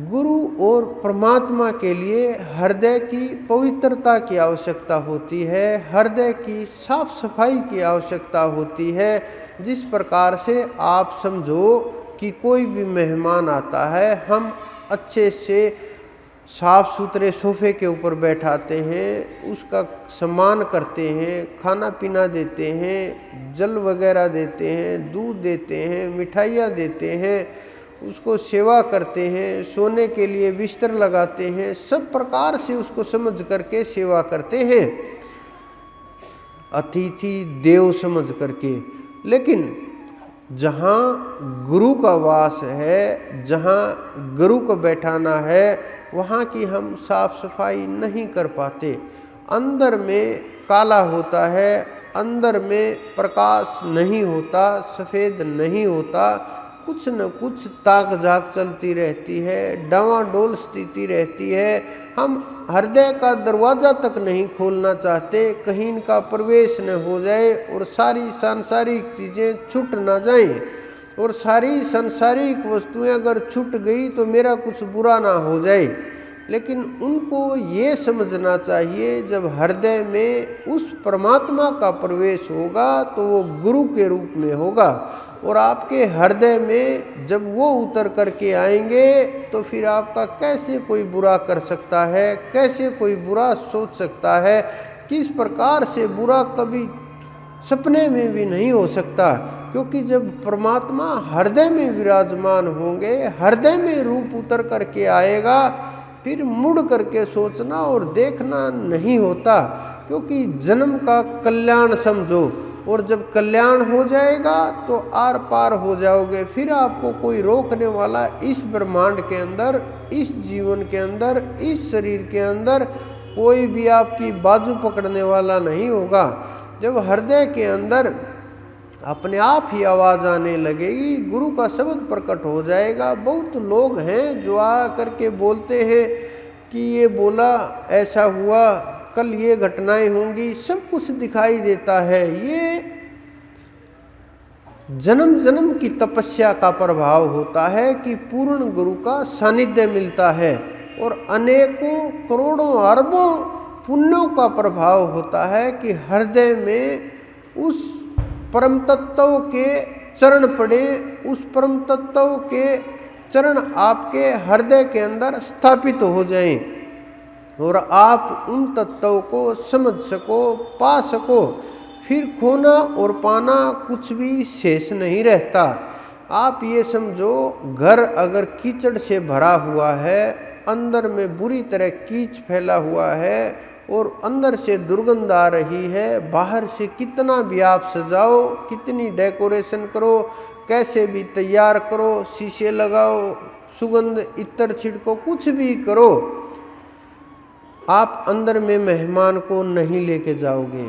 गुरु और परमात्मा के लिए हृदय की पवित्रता की आवश्यकता होती है, हृदय की साफ सफाई की आवश्यकता होती है। जिस प्रकार से आप समझो कि कोई भी मेहमान आता है, हम अच्छे से साफ़ सुथरे सोफ़े के ऊपर बैठाते हैं, उसका सम्मान करते हैं, खाना पीना देते हैं, जल वगैरह देते हैं, दूध देते हैं, मिठाइयाँ देते हैं, उसको सेवा करते हैं, सोने के लिए बिस्तर लगाते हैं, सब प्रकार से उसको समझ करके सेवा करते हैं, अतिथि देव समझ करके। लेकिन जहाँ गुरु का वास है, जहाँ गुरु को बैठाना है, वहाँ की हम साफ सफाई नहीं कर पाते। अंदर में काला होता है, अंदर में प्रकाश नहीं होता, सफ़ेद नहीं होता, कुछ न कुछ ताक झाक चलती रहती है, डावाडोल स्थिति रहती है। हम हृदय का दरवाज़ा तक नहीं खोलना चाहते, कहीं इनका प्रवेश न हो जाए और सारी सांसारिक चीज़ें छूट ना जाएं, और सारी सांसारिक वस्तुएं अगर छूट गई तो मेरा कुछ बुरा ना हो जाए। लेकिन उनको ये समझना चाहिए, जब हृदय में उस परमात्मा का प्रवेश होगा तो वो गुरु के रूप में होगा, और आपके हृदय में जब वो उतर करके आएंगे तो फिर आपका कैसे कोई बुरा कर सकता है, कैसे कोई बुरा सोच सकता है। किस प्रकार से बुरा कभी सपने में भी नहीं हो सकता, क्योंकि जब परमात्मा हृदय में विराजमान होंगे, हृदय में रूप उतर करके आएगा, फिर मुड़ करके सोचना और देखना नहीं होता, क्योंकि जन्म का कल्याण समझो, और जब कल्याण हो जाएगा तो आर पार हो जाओगे। फिर आपको कोई रोकने वाला इस ब्रह्मांड के अंदर, इस जीवन के अंदर, इस शरीर के अंदर कोई भी आपकी बाजू पकड़ने वाला नहीं होगा। जब हृदय के अंदर अपने आप ही आवाज़ आने लगेगी, गुरु का शब्द प्रकट हो जाएगा। बहुत लोग हैं जो आ करके बोलते हैं कि ये बोला, ऐसा हुआ, कल ये घटनाएं होंगी, सब कुछ दिखाई देता है। ये जन्म जन्म की तपस्या का प्रभाव होता है कि पूर्ण गुरु का सानिध्य मिलता है, और अनेकों करोड़ों अरबों पुण्यों का प्रभाव होता है कि हृदय में उस परम तत्व के चरण पड़े, उस परम तत्व के चरण आपके हृदय के अंदर स्थापित हो जाएं, और आप उन तत्वों को समझ सको, पा सको। फिर खोना और पाना कुछ भी शेष नहीं रहता। आप ये समझो, घर अगर कीचड़ से भरा हुआ है, अंदर में बुरी तरह कीच फैला हुआ है और अंदर से दुर्गंध आ रही है, बाहर से कितना भी आप सजाओ, कितनी डेकोरेशन करो, कैसे भी तैयार करो, शीशे लगाओ, सुगंध इत्र छिड़को, कुछ भी करो, आप अंदर में मेहमान को नहीं लेके जाओगे,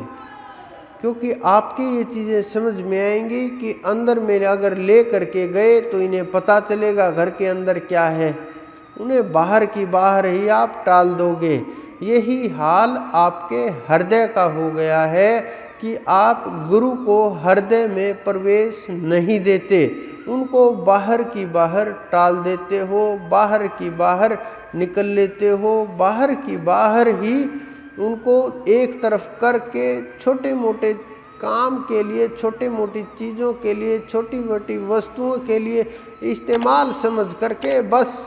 क्योंकि आपकी ये चीज़ें समझ में आएंगी कि अंदर में अगर ले करके गए तो इन्हें पता चलेगा घर के अंदर क्या है, उन्हें बाहर की बाहर ही आप टाल दोगे। यही हाल आपके हृदय का हो गया है कि आप गुरु को हृदय में प्रवेश नहीं देते, उनको बाहर की बाहर टाल देते हो, बाहर की बाहर निकल लेते हो, बाहर की बाहर ही उनको एक तरफ करके छोटे मोटे काम के लिए, छोटे मोटी चीज़ों के लिए, छोटी मोटी वस्तुओं के लिए इस्तेमाल समझ करके बस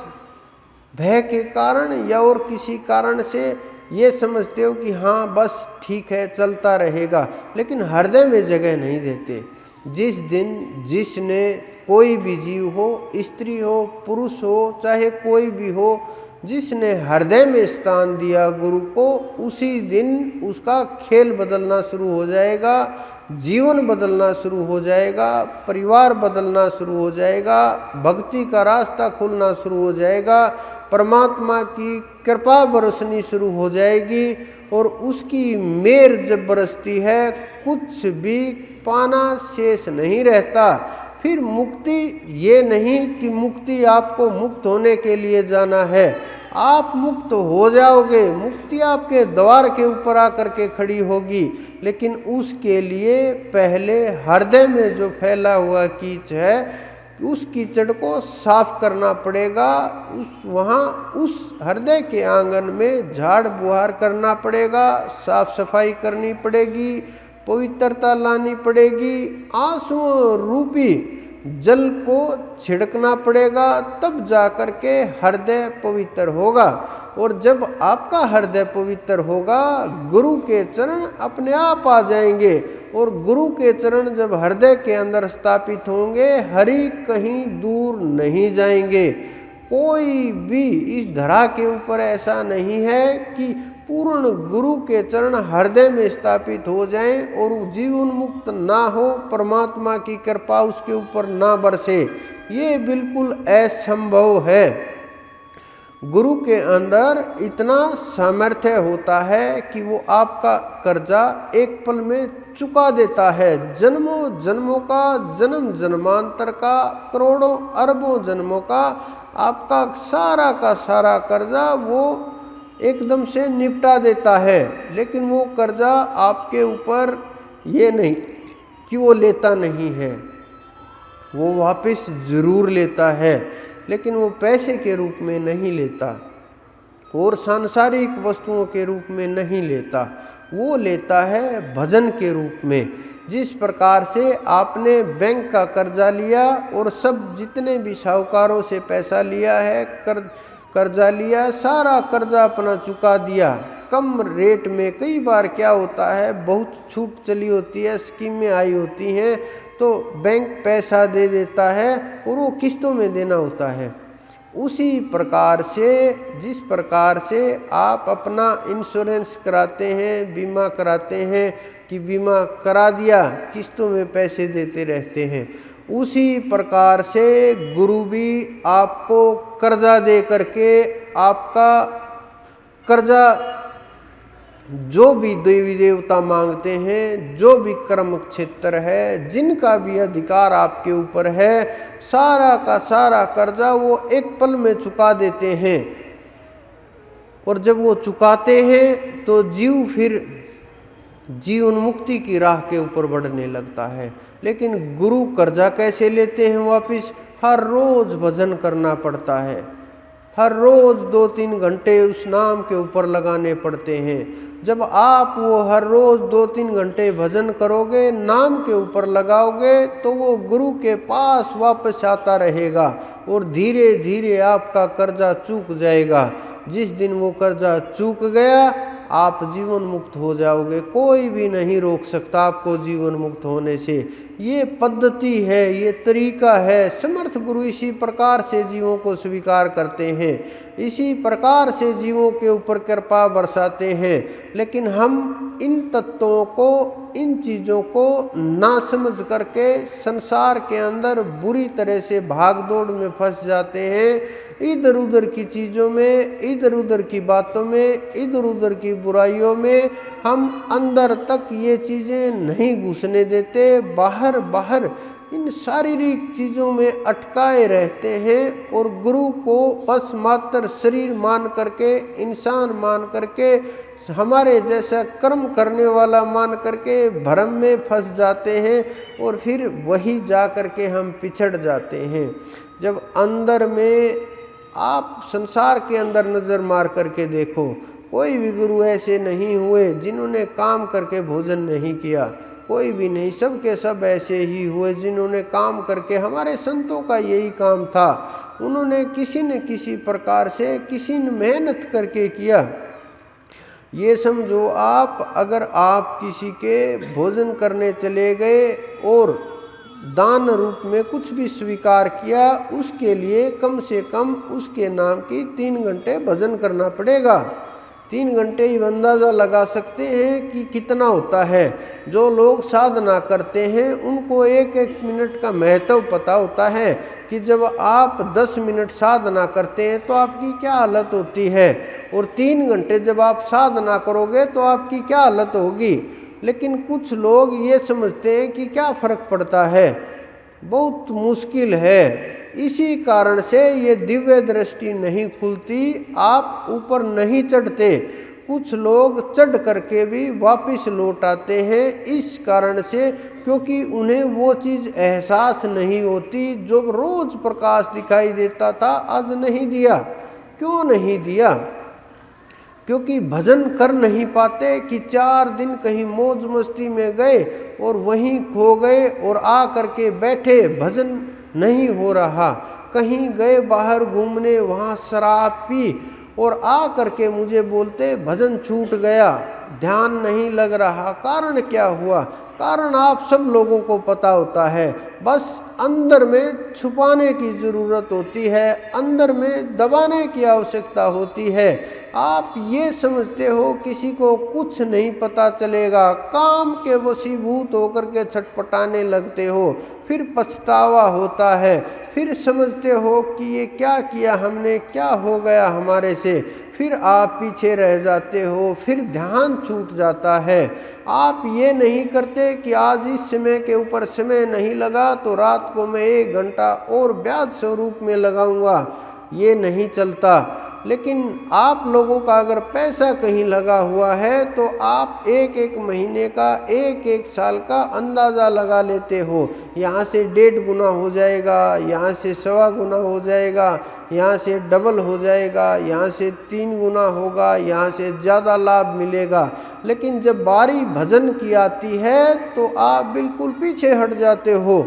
भय के कारण या और किसी कारण से ये समझते हो कि हाँ बस ठीक है चलता रहेगा, लेकिन हृदय में जगह नहीं देते। जिस दिन जिसने कोई भी जीव हो, स्त्री हो, पुरुष हो, चाहे कोई भी हो, जिसने हृदय में स्थान दिया गुरु को, उसी दिन उसका खेल बदलना शुरू हो जाएगा, जीवन बदलना शुरू हो जाएगा, परिवार बदलना शुरू हो जाएगा, भक्ति का रास्ता खुलना शुरू हो जाएगा, परमात्मा की कृपा बरसनी शुरू हो जाएगी, और उसकी मेर जब बरसती है कुछ भी पाना शेष नहीं रहता। फिर मुक्ति ये नहीं कि मुक्ति आपको मुक्त होने के लिए जाना है, आप मुक्त हो जाओगे, मुक्ति आपके द्वार के ऊपर आकर के खड़ी होगी, लेकिन उसके लिए पहले हृदय में जो फैला हुआ कीच है उस कीचड़ को साफ करना पड़ेगा। उस हृदय के आंगन में झाड़ बुहार करना पड़ेगा, साफ सफाई करनी पड़ेगी, पवित्रता लानी पड़ेगी, आंसुओं रूपी जल को छिड़कना पड़ेगा, तब जाकर के हृदय पवित्र होगा। और जब आपका हृदय पवित्र होगा, गुरु के चरण अपने आप आ जाएंगे, और गुरु के चरण जब हृदय के अंदर स्थापित होंगे, हरि कहीं दूर नहीं जाएंगे। कोई भी इस धरा के ऊपर ऐसा नहीं है कि पूर्ण गुरु के चरण हृदय में स्थापित हो जाएं और वो जीवन मुक्त ना हो, परमात्मा की कृपा उसके ऊपर ना बरसे। ये बिल्कुल असंभव है। गुरु के अंदर इतना सामर्थ्य होता है कि वो आपका कर्जा एक पल में चुका देता है। जन्मों जन्मों का, जन्म जन्मांतर का, करोड़ों अरबों जन्मों का आपका सारा का सारा कर्जा वो एकदम से निपटा देता है। लेकिन वो कर्जा आपके ऊपर ये नहीं कि वो लेता नहीं है, वो वापस ज़रूर लेता है, लेकिन वो पैसे के रूप में नहीं लेता और सांसारिक वस्तुओं के रूप में नहीं लेता, वो लेता है भजन के रूप में। जिस प्रकार से आपने बैंक का कर्जा लिया और सब जितने भी साहूकारों से पैसा लिया है, कर्जा लिया, सारा कर्जा अपना चुका दिया कम रेट में। कई बार क्या होता है, बहुत छूट चली होती है, स्कीमें आई होती हैं, तो बैंक पैसा दे देता है और वो किस्तों में देना होता है। उसी प्रकार से जिस प्रकार से आप अपना इंश्योरेंस कराते हैं, बीमा कराते हैं कि बीमा करा दिया, किस्तों में पैसे देते रहते हैं, उसी प्रकार से गुरु भी आपको कर्जा दे करके आपका कर्जा जो भी देवी देवता मांगते हैं, जो भी कर्म क्षेत्र है, जिनका भी अधिकार आपके ऊपर है, सारा का सारा कर्जा वो एक पल में चुका देते हैं। और जब वो चुकाते हैं तो जीव फिर जीवन मुक्ति की राह के ऊपर बढ़ने लगता है। लेकिन गुरु कर्जा कैसे लेते हैं वापिस? हर रोज भजन करना पड़ता है, हर रोज 2-3 घंटे उस नाम के ऊपर लगाने पड़ते हैं। जब आप वो हर रोज 2-3 घंटे भजन करोगे, नाम के ऊपर लगाओगे, तो वो गुरु के पास वापस आता रहेगा और धीरे धीरे आपका कर्जा चूक जाएगा। जिस दिन वो कर्जा चूक गया, आप जीवन मुक्त हो जाओगे। कोई भी नहीं रोक सकता आपको जीवन मुक्त होने से। ये पद्धति है, ये तरीका है। समर्थ गुरु इसी प्रकार से जीवों को स्वीकार करते हैं, इसी प्रकार से जीवों के ऊपर कृपा बरसाते हैं। लेकिन हम इन तत्वों को, इन चीज़ों को ना समझ करके संसार के अंदर बुरी तरह से भागदौड़ में फंस जाते हैं। इधर उधर की चीज़ों में, इधर उधर की बातों में, इधर उधर की बुराइयों में हम अंदर तक ये चीज़ें नहीं घुसने देते। बाहर बाहर इन शारीरिक चीज़ों में अटकाए रहते हैं और गुरु को बस मात्र शरीर मान करके, इंसान मान करके, हमारे जैसा कर्म करने वाला मान करके भ्रम में फंस जाते हैं और फिर वही जा करके हम पिछड़ जाते हैं। जब अंदर में आप संसार के अंदर नज़र मार करके देखो, कोई भी गुरु ऐसे नहीं हुए जिन्होंने काम करके भोजन नहीं किया, कोई भी नहीं। सब के सब ऐसे ही हुए जिन्होंने काम करके, हमारे संतों का यही काम था, उन्होंने किसी न किसी प्रकार से, किसी ने मेहनत करके किया। ये समझो आप, अगर आप किसी के भोजन करने चले गए और दान रूप में कुछ भी स्वीकार किया, उसके लिए कम से कम उसके नाम की 3 घंटे भजन करना पड़ेगा। 3 घंटे ही अंदाज़ा लगा सकते हैं कि कितना होता है। जो लोग साधना करते हैं उनको 1-1 मिनट का महत्व पता होता है कि जब आप 10 मिनट साधना करते हैं तो आपकी क्या हालत होती है, और 3 घंटे जब आप साधना करोगे तो आपकी क्या हालत होगी। लेकिन कुछ लोग ये समझते हैं कि क्या फ़र्क पड़ता है, बहुत मुश्किल है। इसी कारण से ये दिव्य दृष्टि नहीं खुलती, आप ऊपर नहीं चढ़ते। कुछ लोग चढ़ करके भी वापस लौट आते हैं, इस कारण से क्योंकि उन्हें वो चीज़ एहसास नहीं होती जो रोज़ प्रकाश दिखाई देता था, आज नहीं दिया। क्यों नहीं दिया? क्योंकि भजन कर नहीं पाते कि 4 दिन कहीं मौज मस्ती में गए और वहीं खो गए और आ करके बैठे, भजन नहीं हो रहा। कहीं गए बाहर घूमने, वहाँ शराब पी और आ करके मुझे बोलते भजन छूट गया, ध्यान नहीं लग रहा। कारण क्या हुआ? कारण आप सब लोगों को पता होता है, बस अंदर में छुपाने की ज़रूरत होती है, अंदर में दबाने की आवश्यकता होती है। आप ये समझते हो किसी को कुछ नहीं पता चलेगा, काम के वशीभूत होकर के छटपटाने लगते हो, फिर पछतावा होता है, फिर समझते हो कि ये क्या किया हमने, क्या हो गया हमारे से, फिर आप पीछे रह जाते हो, फिर ध्यान छूट जाता है। आप ये नहीं करते कि आज इस समय के ऊपर समय नहीं लगा तो रात को मैं 1 घंटा और ब्याज स्वरूप में लगाऊंगा, ये नहीं चलता। लेकिन आप लोगों का अगर पैसा कहीं लगा हुआ है तो आप एक एक महीने का, एक एक साल का अंदाज़ा लगा लेते हो, यहाँ से 1.5 गुना हो जाएगा, यहाँ से 1.25 गुना हो जाएगा, यहाँ से डबल हो जाएगा, यहाँ से 3 गुना होगा, यहाँ से ज़्यादा लाभ मिलेगा। लेकिन जब बारी भजन की आती है तो आप बिल्कुल पीछे हट जाते हो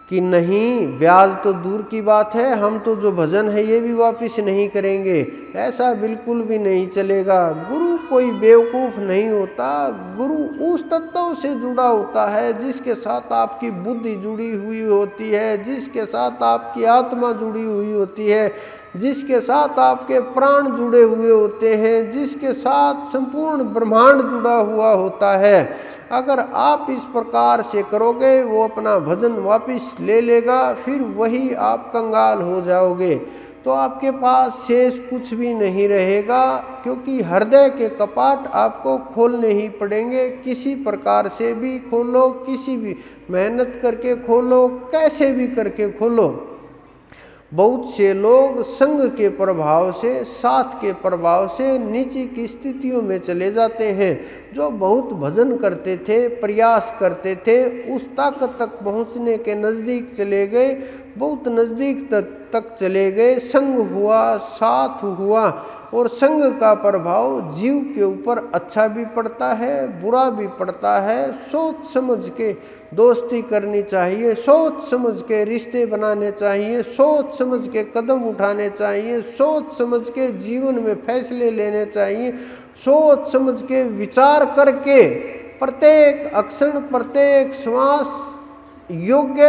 कि नहीं, ब्याज तो दूर की बात है, हम तो जो भजन है ये भी वापस नहीं करेंगे, ऐसा बिल्कुल भी नहीं चलेगा। गुरु कोई बेवकूफ़ नहीं होता, गुरु उस तत्व से जुड़ा होता है जिसके साथ आपकी बुद्धि जुड़ी हुई होती है, जिसके साथ आपकी आत्मा जुड़ी हुई होती है, जिसके साथ आपके प्राण जुड़े हुए होते हैं, जिसके साथ संपूर्ण ब्रह्मांड जुड़ा हुआ होता है। अगर आप इस प्रकार से करोगे वो अपना भजन वापस ले लेगा, फिर वही आप कंगाल हो जाओगे, तो आपके पास शेष कुछ भी नहीं रहेगा, क्योंकि हृदय के कपाट आपको खोलने ही पड़ेंगे। किसी प्रकार से भी खोलो, किसी भी मेहनत करके खोलो, कैसे भी करके खोलो। बहुत से लोग संग के प्रभाव से, साथ के प्रभाव से नीचे की स्थितियों में चले जाते हैं। जो बहुत भजन करते थे, प्रयास करते थे, उस ताकत तक पहुंचने के नज़दीक चले गए, बहुत नज़दीक तक चले गए, संग हुआ, साथ हुआ, और संग का प्रभाव जीव के ऊपर अच्छा भी पड़ता है, बुरा भी पड़ता है। सोच समझ के दोस्ती करनी चाहिए, सोच समझ के रिश्ते बनाने चाहिए, सोच समझ के कदम उठाने चाहिए, सोच समझ के जीवन में फैसले लेने चाहिए, सोच समझ के विचार करके प्रत्येक अक्षण, प्रत्येक श्वास योग्य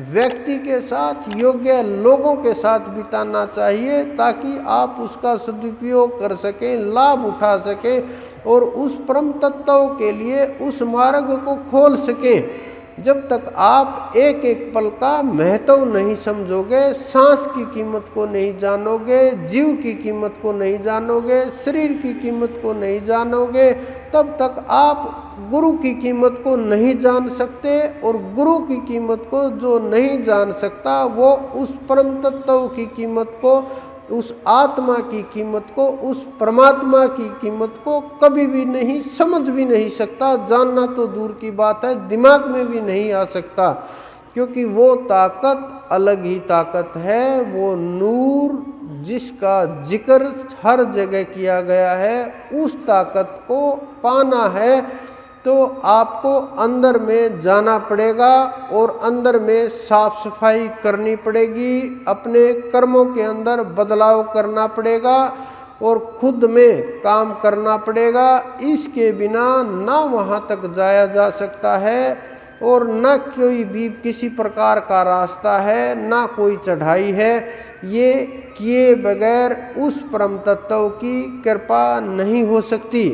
व्यक्ति के साथ, योग्य लोगों के साथ बिताना चाहिए, ताकि आप उसका सदुपयोग कर सकें, लाभ उठा सकें और उस परम तत्व के लिए उस मार्ग को खोल सकें। जब तक आप एक एक पल का महत्व नहीं समझोगे, सांस की कीमत को नहीं जानोगे, जीव की कीमत को नहीं जानोगे, शरीर की कीमत को नहीं जानोगे, तब तक आप गुरु की कीमत को नहीं जान सकते। और गुरु की कीमत को जो नहीं जान सकता वो उस परम तत्व की कीमत को, उस आत्मा की कीमत को, उस परमात्मा की कीमत को कभी भी नहीं समझ भी नहीं सकता। जानना तो दूर की बात है, दिमाग में भी नहीं आ सकता, क्योंकि वो ताकत अलग ही ताकत है। वो नूर जिसका जिक्र हर जगह किया गया है, उस ताकत को पाना है तो आपको अंदर में जाना पड़ेगा और अंदर में साफ सफाई करनी पड़ेगी, अपने कर्मों के अंदर बदलाव करना पड़ेगा और खुद में काम करना पड़ेगा। इसके बिना ना वहाँ तक जाया जा सकता है और न कोई भी किसी प्रकार का रास्ता है, ना कोई चढ़ाई है। ये किए बगैर उस परम तत्व की कृपा नहीं हो सकती।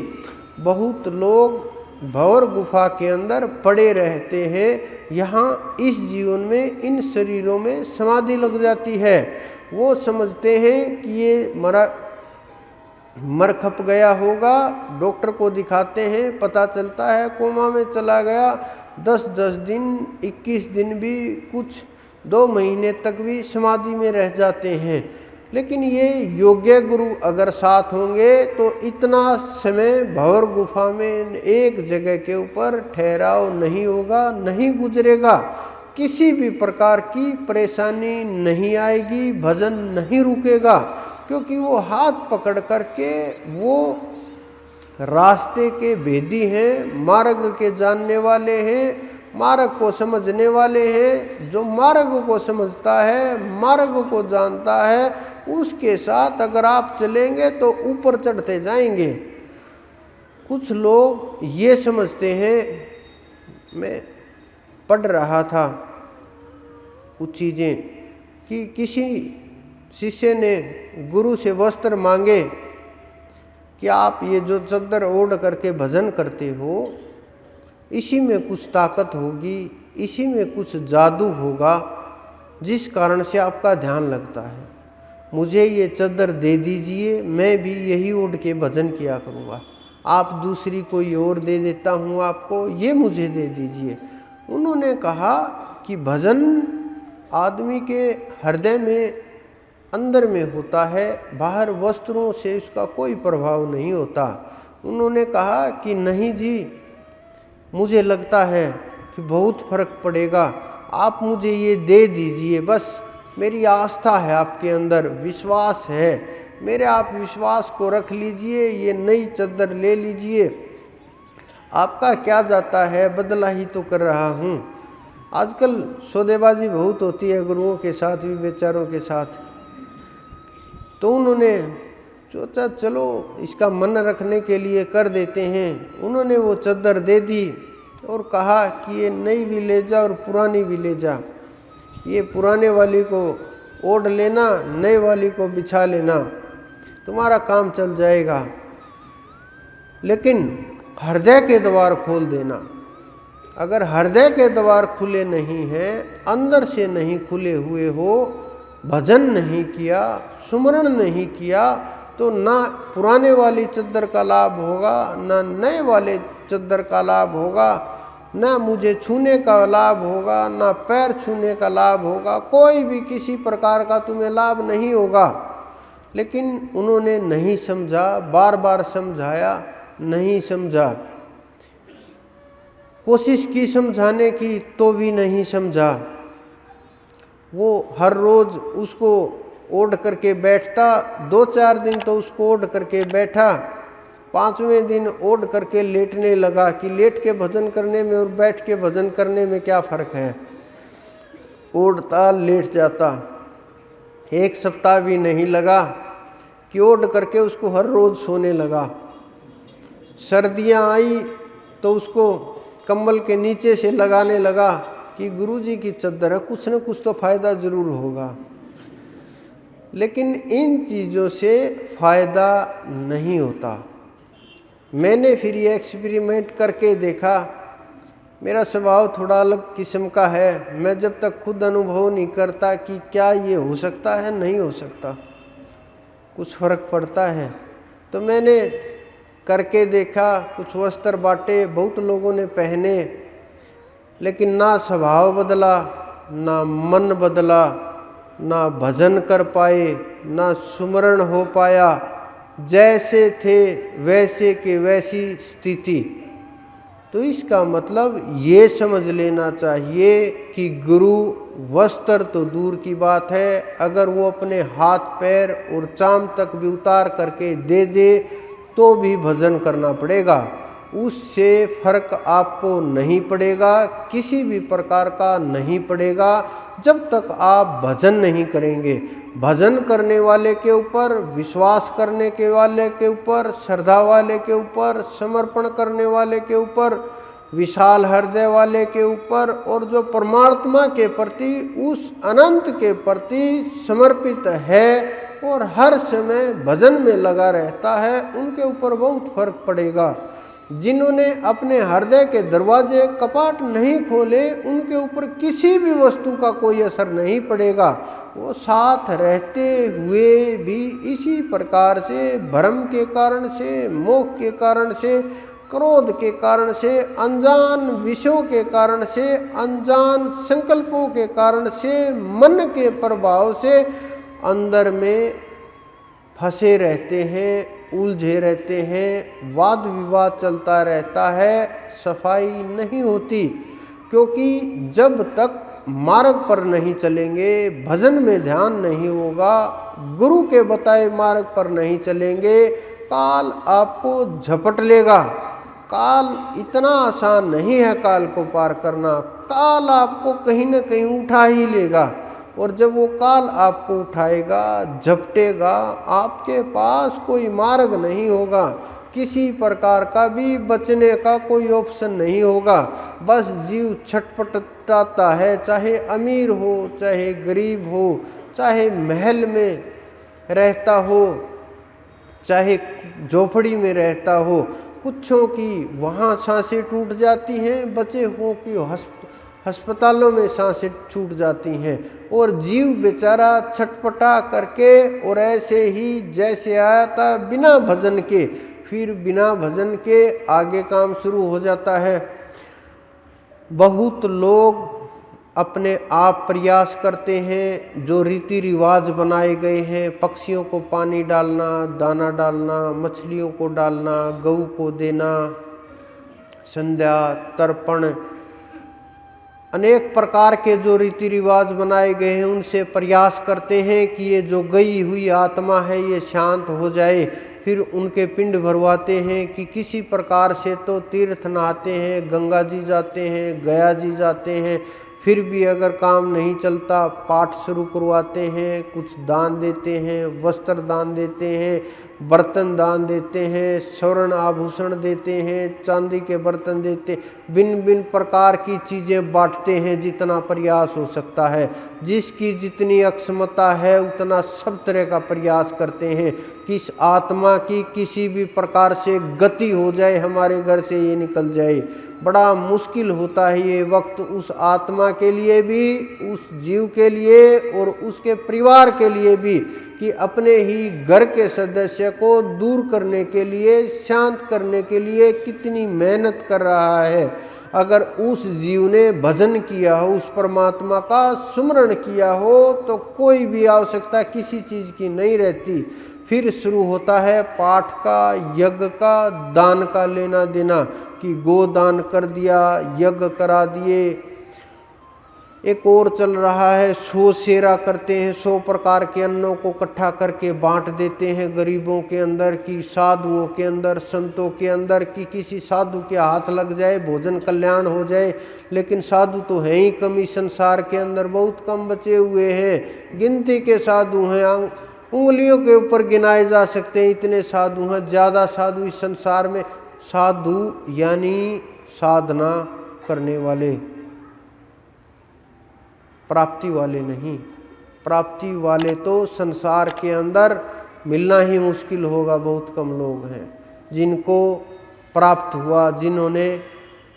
बहुत लोग भंवर गुफा के अंदर पड़े रहते हैं, यहाँ इस जीवन में इन शरीरों में समाधि लग जाती है। वो समझते हैं कि ये मर खप गया होगा, डॉक्टर को दिखाते हैं, पता चलता है कोमा में चला गया। 10-10 दिन, 21 दिन भी, कुछ 2 महीने तक भी समाधि में रह जाते हैं। लेकिन ये योग्य गुरु अगर साथ होंगे तो इतना समय भंवर गुफा में एक जगह के ऊपर ठहराव नहीं होगा, नहीं गुजरेगा, किसी भी प्रकार की परेशानी नहीं आएगी, भजन नहीं रुकेगा, क्योंकि वो हाथ पकड़ करके वो रास्ते के भेदी हैं, मार्ग के जानने वाले हैं, मार्ग को समझने वाले हैं। जो मार्ग को समझता है, मार्ग को जानता है, उसके साथ अगर आप चलेंगे तो ऊपर चढ़ते जाएंगे। कुछ लोग ये समझते हैं मैं पढ़ रहा था कुछ चीज़ें कि किसी शिष्य ने गुरु से वस्त्र मांगे कि आप ये जो चद्दर ओढ़ करके भजन करते हो, इसी में कुछ ताकत होगी, इसी में कुछ जादू होगा जिस कारण से आपका ध्यान लगता है। मुझे ये चद्दर दे दीजिए, मैं भी यही ओढ़ के भजन किया करूँगा। आप दूसरी कोई और दे देता हूँ आपको, ये मुझे दे दीजिए। उन्होंने कहा कि भजन आदमी के हृदय में अंदर में होता है, बाहर वस्त्रों से इसका कोई प्रभाव नहीं होता। उन्होंने कहा कि नहीं जी, मुझे लगता है कि बहुत फर्क पड़ेगा, आप मुझे ये दे दीजिए, बस मेरी आस्था है आपके अंदर, विश्वास है मेरे, आप विश्वास को रख लीजिए, ये नई चद्दर ले लीजिए, आपका क्या जाता है, बदला ही तो कर रहा हूँ। आजकल सौदेबाजी बहुत होती है गुरुओं के साथ भी, बेचारों के साथ। तो उन्होंने सोचा चलो इसका मन रखने के लिए कर देते हैं। उन्होंने वो चद्दर दे दी और कहा कि ये नई भी ले जा और पुरानी भी ले जा, ये पुराने वाली को ओढ़ लेना, नए वाली को बिछा लेना, तुम्हारा काम चल जाएगा, लेकिन हृदय के द्वार खोल देना। अगर हृदय के द्वार खुले नहीं हैं, अंदर से नहीं खुले हुए हो, भजन नहीं किया, सुमरण नहीं किया, तो ना पुराने वाली चद्दर का लाभ होगा, ना नए वाले चद्दर का लाभ होगा, ना मुझे छूने का लाभ होगा, ना पैर छूने का लाभ होगा, कोई भी किसी प्रकार का तुम्हें लाभ नहीं होगा। लेकिन उन्होंने नहीं समझा, बार बार समझाया, नहीं समझा, कोशिश की समझाने की तो भी नहीं समझा। वो हर रोज़ उसको ओढ़ करके बैठता, 2-4 दिन तो उसको ओढ़ करके बैठा, 5वें दिन ओढ़ करके लेटने लगा कि लेट के भजन करने में और बैठ के भजन करने में क्या फ़र्क है। ओढ़ता लेट जाता, 1 सप्ताह भी नहीं लगा कि ओढ़ करके उसको हर रोज़ सोने लगा। सर्दियाँ आई तो उसको कंबल के नीचे से लगाने लगा कि गुरुजी की चद्दर है, कुछ न कुछ तो फ़ायदा ज़रूर होगा। लेकिन इन चीज़ों से फ़ायदा नहीं होता। मैंने फिर ये एक्सपेरिमेंट करके देखा, मेरा स्वभाव थोड़ा अलग किस्म का है। मैं जब तक खुद अनुभव नहीं करता कि क्या ये हो सकता है, नहीं हो सकता, कुछ फ़र्क पड़ता है। तो मैंने करके देखा, कुछ वस्त्र बांटे, बहुत लोगों ने पहने, लेकिन ना स्वभाव बदला, ना मन बदला, ना भजन कर पाए, ना सुमरण हो पाया, जैसे थे वैसे के वैसी स्थिति। तो इसका मतलब ये समझ लेना चाहिए कि गुरु वस्त्र तो दूर की बात है, अगर वो अपने हाथ पैर और चाम तक भी उतार करके दे दे तो भी भजन करना पड़ेगा, उससे फर्क आपको नहीं पड़ेगा, किसी भी प्रकार का नहीं पड़ेगा, जब तक आप भजन नहीं करेंगे। भजन करने वाले के ऊपर, विश्वास करने के वाले के ऊपर, श्रद्धा वाले के ऊपर, समर्पण करने वाले के ऊपर, विशाल हृदय वाले के ऊपर, और जो परमात्मा के प्रति, उस अनंत के प्रति समर्पित है और हर समय भजन में लगा रहता है, उनके ऊपर बहुत फर्क पड़ेगा। जिन्होंने अपने हृदय के दरवाजे कपाट नहीं खोले, उनके ऊपर किसी भी वस्तु का कोई असर नहीं पड़ेगा। वो साथ रहते हुए भी इसी प्रकार से भ्रम के कारण से, मोह के कारण से, क्रोध के कारण से, अनजान विषयों के कारण से, अनजान संकल्पों के कारण से, मन के प्रभाव से अंदर में फंसे रहते हैं, उलझे रहते हैं, वाद विवाद चलता रहता है, सफाई नहीं होती। क्योंकि जब तक मार्ग पर नहीं चलेंगे, भजन में ध्यान नहीं होगा, गुरु के बताए मार्ग पर नहीं चलेंगे, काल आपको झपट लेगा। काल इतना आसान नहीं है काल को पार करना, काल आपको कहीं न कहीं उठा ही लेगा, और जब वो काल आपको उठाएगा, झपटेगा, आपके पास कोई मार्ग नहीं होगा। किसी प्रकार का भी बचने का कोई ऑप्शन नहीं होगा। बस जीव छटपटाता है, चाहे अमीर हो चाहे गरीब हो, चाहे महल में रहता हो चाहे झोपड़ी में रहता हो। कुछों की वहाँ सांसें टूट जाती हैं, बचे हुओं की अस्पतालों में सांसें छूट जाती हैं, और जीव बेचारा छटपटा करके और ऐसे ही जैसे आया था बिना भजन के, फिर बिना भजन के आगे काम शुरू हो जाता है। बहुत लोग अपने आप प्रयास करते हैं, जो रीति रिवाज बनाए गए हैं, पक्षियों को पानी डालना, दाना डालना, मछलियों को डालना, गऊ को देना, संध्या तर्पण, अनेक प्रकार के जो रीति रिवाज बनाए गए हैं उनसे प्रयास करते हैं कि ये जो गई हुई आत्मा है ये शांत हो जाए। फिर उनके पिंड भरवाते हैं कि किसी प्रकार से तो तीर्थ नहाते हैं, गंगा जी जाते हैं, गया जी जाते हैं, फिर भी अगर काम नहीं चलता पाठ शुरू करवाते हैं, कुछ दान देते हैं, वस्त्र दान देते हैं, बर्तन दान देते हैं, स्वर्ण आभूषण देते हैं, चांदी के बर्तन देते, भिन्न भिन्न प्रकार की चीज़ें बांटते हैं जितना प्रयास हो सकता है। जिसकी जितनी अक्षमता है उतना सब तरह का प्रयास करते हैं कि इस आत्मा की किसी भी प्रकार से गति हो जाए, हमारे घर से ये निकल जाए। बड़ा मुश्किल होता है ये वक्त उस आत्मा के लिए भी, उस जीव के लिए और उसके परिवार के लिए भी, कि अपने ही घर के सदस्य को दूर करने के लिए, शांत करने के लिए कितनी मेहनत कर रहा है। अगर उस जीव ने भजन किया हो, उस परमात्मा का सुमरण किया हो, तो कोई भी आवश्यकता किसी चीज़ की नहीं रहती। फिर शुरू होता है पाठ का, यज्ञ का, दान का लेना देना, कि गोदान कर दिया, यज्ञ करा दिए। एक और चल रहा है 100 सेरा करते हैं, 100 प्रकार के अन्नों को इकट्ठा करके बांट देते हैं गरीबों के अंदर, कि साधुओं के अंदर, संतों के अंदर, कि किसी साधु के हाथ लग जाए, भोजन कल्याण हो जाए। लेकिन साधु तो हैं ही कम इस संसार के अंदर, बहुत कम बचे हुए हैं, गिनती के साधु हैं, उंगलियों के ऊपर गिनाए जा सकते हैं, इतने साधु हैं। ज़्यादा साधु इस संसार में, साधु यानी साधना करने वाले, प्राप्ति वाले नहीं। प्राप्ति वाले तो संसार के अंदर मिलना ही मुश्किल होगा, बहुत कम लोग हैं जिनको प्राप्त हुआ, जिन्होंने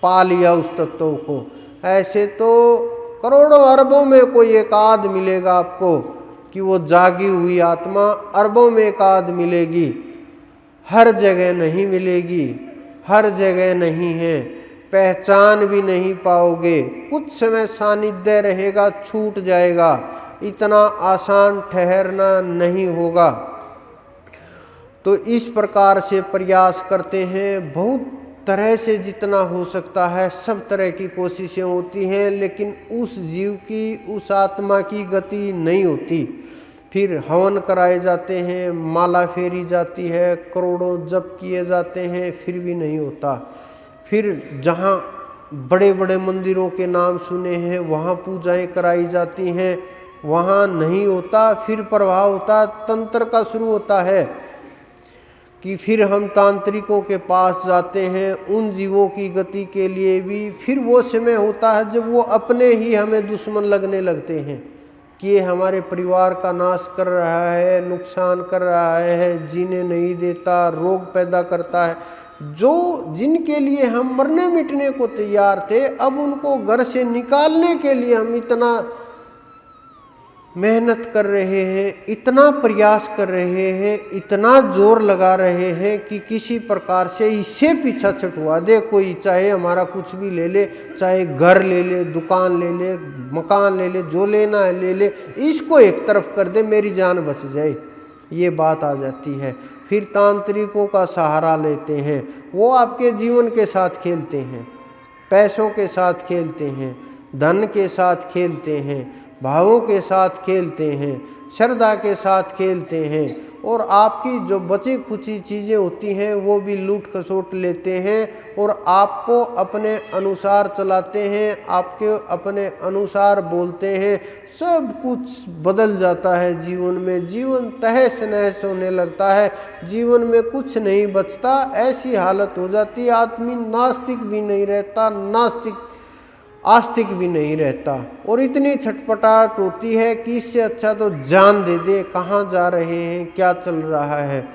पा लिया उस तत्व को। ऐसे तो करोड़ों अरबों में कोई एक आध मिलेगा आपको, कि वो जागी हुई आत्मा अरबों में एक आध मिलेगी, हर जगह नहीं मिलेगी, हर जगह नहीं है, पहचान भी नहीं पाओगे, कुछ समय सानिध्य रहेगा, छूट जाएगा, इतना आसान ठहरना नहीं होगा। तो इस प्रकार से प्रयास करते हैं, बहुत तरह से जितना हो सकता है सब तरह की कोशिशें होती हैं, लेकिन उस जीव की, उस आत्मा की गति नहीं होती। फिर हवन कराए जाते हैं, माला फेरी जाती है, करोड़ों जप किए जाते हैं, फिर भी नहीं होता। फिर जहाँ बड़े बड़े मंदिरों के नाम सुने हैं वहाँ पूजाएं कराई जाती हैं, वहाँ नहीं होता। फिर प्रभाव होता तंत्र का शुरू होता है, कि फिर हम तांत्रिकों के पास जाते हैं उन जीवों की गति के लिए भी। फिर वो समय होता है जब वो अपने ही हमें दुश्मन लगने लगते हैं, कि ये हमारे परिवार का नाश कर रहा है, नुकसान कर रहा है, जीने नहीं देता, रोग पैदा करता है। जो जिनके लिए हम मरने मिटने को तैयार थे, अब उनको घर से निकालने के लिए हम इतना मेहनत कर रहे हैं, इतना प्रयास कर रहे हैं, इतना जोर लगा रहे हैं कि किसी प्रकार से इससे पीछा छुटवा दे कोई, चाहे हमारा कुछ भी ले ले, चाहे घर ले ले, दुकान ले ले, मकान ले ले, जो लेना है ले ले, इसको एक तरफ कर दे, मेरी जान बच जाए, ये बात आ जाती है। फिर तांत्रिकों का सहारा लेते हैं, वो आपके जीवन के साथ खेलते हैं, पैसों के साथ खेलते हैं, धन के साथ खेलते हैं, भावों के साथ खेलते हैं, श्रद्धा के साथ खेलते हैं। और आपकी जो बची खुची चीज़ें होती हैं वो भी लूट खसोट लेते हैं और आपको अपने अनुसार चलाते हैं, आपके अपने अनुसार बोलते हैं। सब कुछ बदल जाता है जीवन में, जीवन तहस नहस होने लगता है, जीवन में कुछ नहीं बचता। ऐसी हालत हो जाती है, आदमी नास्तिक भी नहीं रहता, आस्तिक भी नहीं रहता, और इतनी छटपटाहट होती है कि इससे अच्छा तो जान दे दे, कहाँ जा रहे हैं, क्या चल रहा है।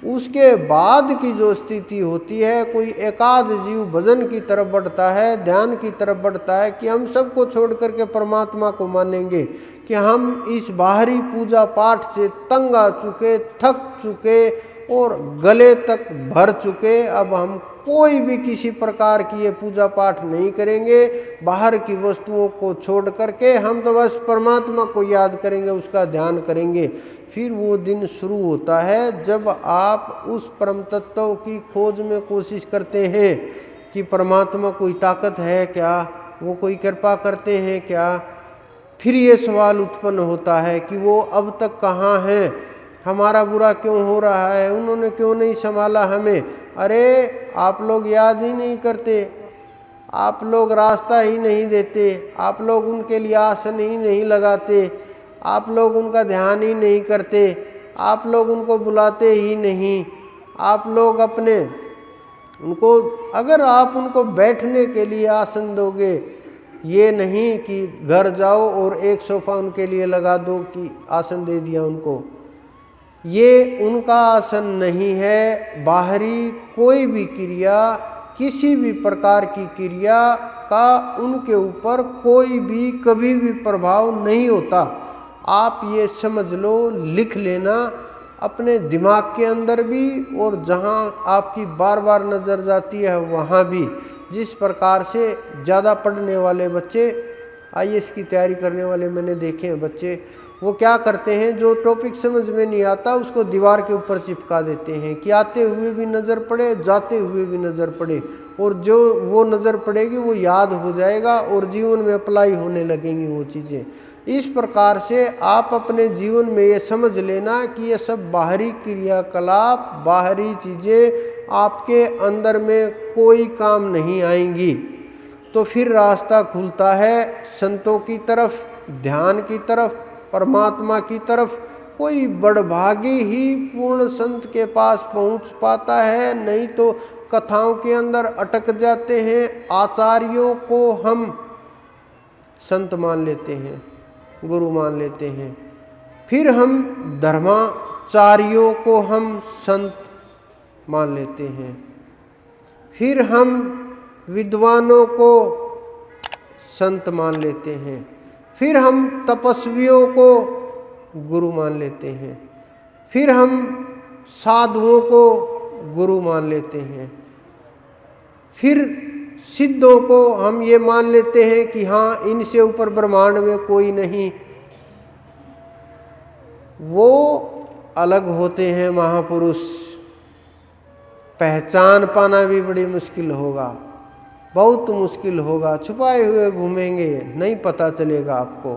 उसके बाद की जो स्थिति होती है, कोई एकाध जीव भजन की तरफ बढ़ता है, ध्यान की तरफ बढ़ता है कि हम सबको छोड़ करके परमात्मा को मानेंगे, कि हम इस बाहरी पूजा पाठ से तंग आ चुके, थक चुके और गले तक भर चुके। अब हम कोई भी किसी प्रकार की ये पूजा पाठ नहीं करेंगे, बाहर की वस्तुओं को छोड़ करके हम तो बस परमात्मा को याद करेंगे, उसका ध्यान करेंगे। फिर वो दिन शुरू होता है जब आप उस परम तत्व की खोज में कोशिश करते हैं कि परमात्मा कोई ताकत है क्या, वो कोई कृपा करते हैं क्या। फिर ये सवाल उत्पन्न होता है कि वो अब तक कहाँ हैं, हमारा बुरा क्यों हो रहा है, उन्होंने क्यों नहीं संभाला हमें। अरे आप लोग याद ही नहीं करते, आप लोग रास्ता ही नहीं देते, आप लोग उनके लिए आसन ही नहीं लगाते, आप लोग उनका ध्यान ही नहीं करते, आप लोग उनको बुलाते ही नहीं। आप लोग अपने उनको, अगर आप उनको बैठने के लिए आसन दोगे, ये नहीं कि घर जाओ और एक सोफ़ा उनके लिए लगा दो कि आसन दे दिया उनको, ये उनका आसन नहीं है। बाहरी कोई भी क्रिया, किसी भी प्रकार की क्रिया का उनके ऊपर कोई भी कभी भी प्रभाव नहीं होता। आप ये समझ लो, लिख लेना अपने दिमाग के अंदर भी, और जहाँ आपकी बार बार नज़र जाती है वहाँ भी। जिस प्रकार से ज़्यादा पढ़ने वाले बच्चे, IAS की तैयारी करने वाले मैंने देखे हैं बच्चे, वो क्या करते हैं, जो टॉपिक समझ में नहीं आता उसको दीवार के ऊपर चिपका देते हैं कि आते हुए भी नज़र पड़े, जाते हुए भी नज़र पड़े, और जो वो नज़र पड़ेगी वो याद हो जाएगा और जीवन में अप्लाई होने लगेंगी वो चीज़ें। इस प्रकार से आप अपने जीवन में ये समझ लेना कि ये सब बाहरी क्रियाकलाप, बाहरी चीज़ें आपके अंदर में कोई काम नहीं आएंगी। तो फिर रास्ता खुलता है संतों की तरफ, ध्यान की तरफ, परमात्मा की तरफ। कोई बड़भागी ही पूर्ण संत के पास पहुंच पाता है, नहीं तो कथाओं के अंदर अटक जाते हैं। आचार्यों को हम संत मान लेते हैं, गुरु मान लेते हैं, फिर हम धर्माचार्यों को हम संत मान लेते हैं, फिर हम विद्वानों को संत मान लेते हैं, फिर हम तपस्वियों को गुरु मान लेते हैं, फिर हम साधुओं को गुरु मान लेते हैं, फिर सिद्धों को हम ये मान लेते हैं कि हाँ, इनसे ऊपर ब्रह्मांड में कोई नहीं। वो अलग होते हैं महापुरुष, पहचान पाना भी बड़ी मुश्किल होगा, बहुत मुश्किल होगा। छुपाए हुए घूमेंगे, नहीं पता चलेगा आपको,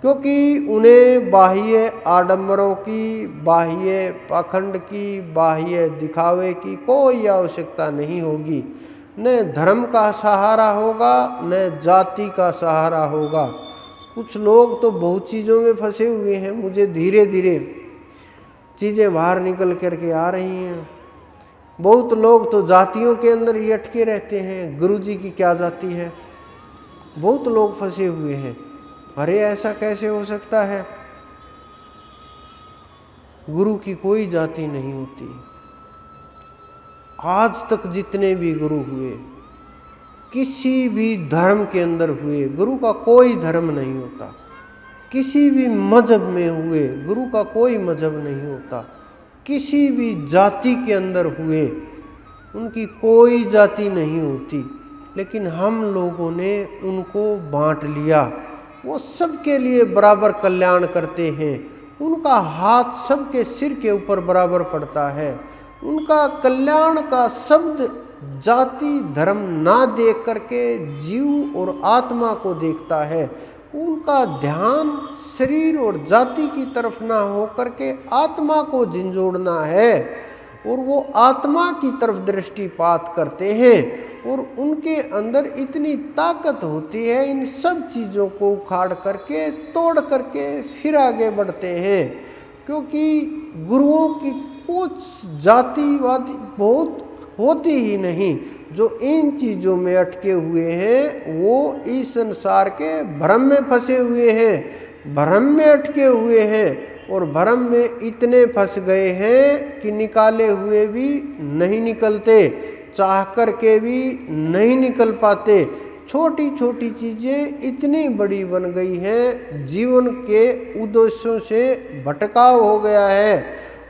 क्योंकि उन्हें बाह्य आडंबरों की, बाह्य पाखंड की, बाह्य दिखावे की कोई आवश्यकता नहीं होगी। न धर्म का सहारा होगा, न जाति का सहारा होगा। कुछ लोग तो बहुत चीज़ों में फंसे हुए हैं, मुझे धीरे धीरे चीज़ें बाहर निकल करके आ रही हैं। बहुत लोग तो जातियों के अंदर ही अटके रहते हैं, गुरुजी की क्या जाति है, बहुत लोग फंसे हुए हैं। अरे ऐसा कैसे हो सकता है, गुरु की कोई जाति नहीं होती। आज तक जितने भी गुरु हुए, किसी भी धर्म के अंदर हुए, गुरु का कोई धर्म नहीं होता। किसी भी मजहब में हुए, गुरु का कोई मजहब नहीं होता। किसी भी जाति के अंदर हुए, उनकी कोई जाति नहीं होती। लेकिन हम लोगों ने उनको बांट लिया। वो सबके लिए बराबर कल्याण करते हैं, उनका हाथ सबके सिर के ऊपर बराबर पड़ता है। उनका कल्याण का शब्द जाति धर्म ना देख करके जीव और आत्मा को देखता है। उनका ध्यान शरीर और जाति की तरफ ना हो करके आत्मा को झंझोड़ना है, और वो आत्मा की तरफ दृष्टिपात करते हैं, और उनके अंदर इतनी ताकत होती है, इन सब चीज़ों को उखाड़ करके तोड़ करके फिर आगे बढ़ते हैं। क्योंकि गुरुओं की कुछ जातिवादी बहुत होती ही नहीं, जो इन चीज़ों में अटके हुए हैं वो इस संसार के भ्रम में फंसे हुए हैं, भ्रम में अटके हुए हैं, और भ्रम में इतने फंस गए हैं कि निकाले हुए भी नहीं निकलते, चाह कर के भी नहीं निकल पाते। छोटी छोटी चीज़ें इतनी बड़ी बन गई हैं, जीवन के उद्देश्यों से भटकाव हो गया है,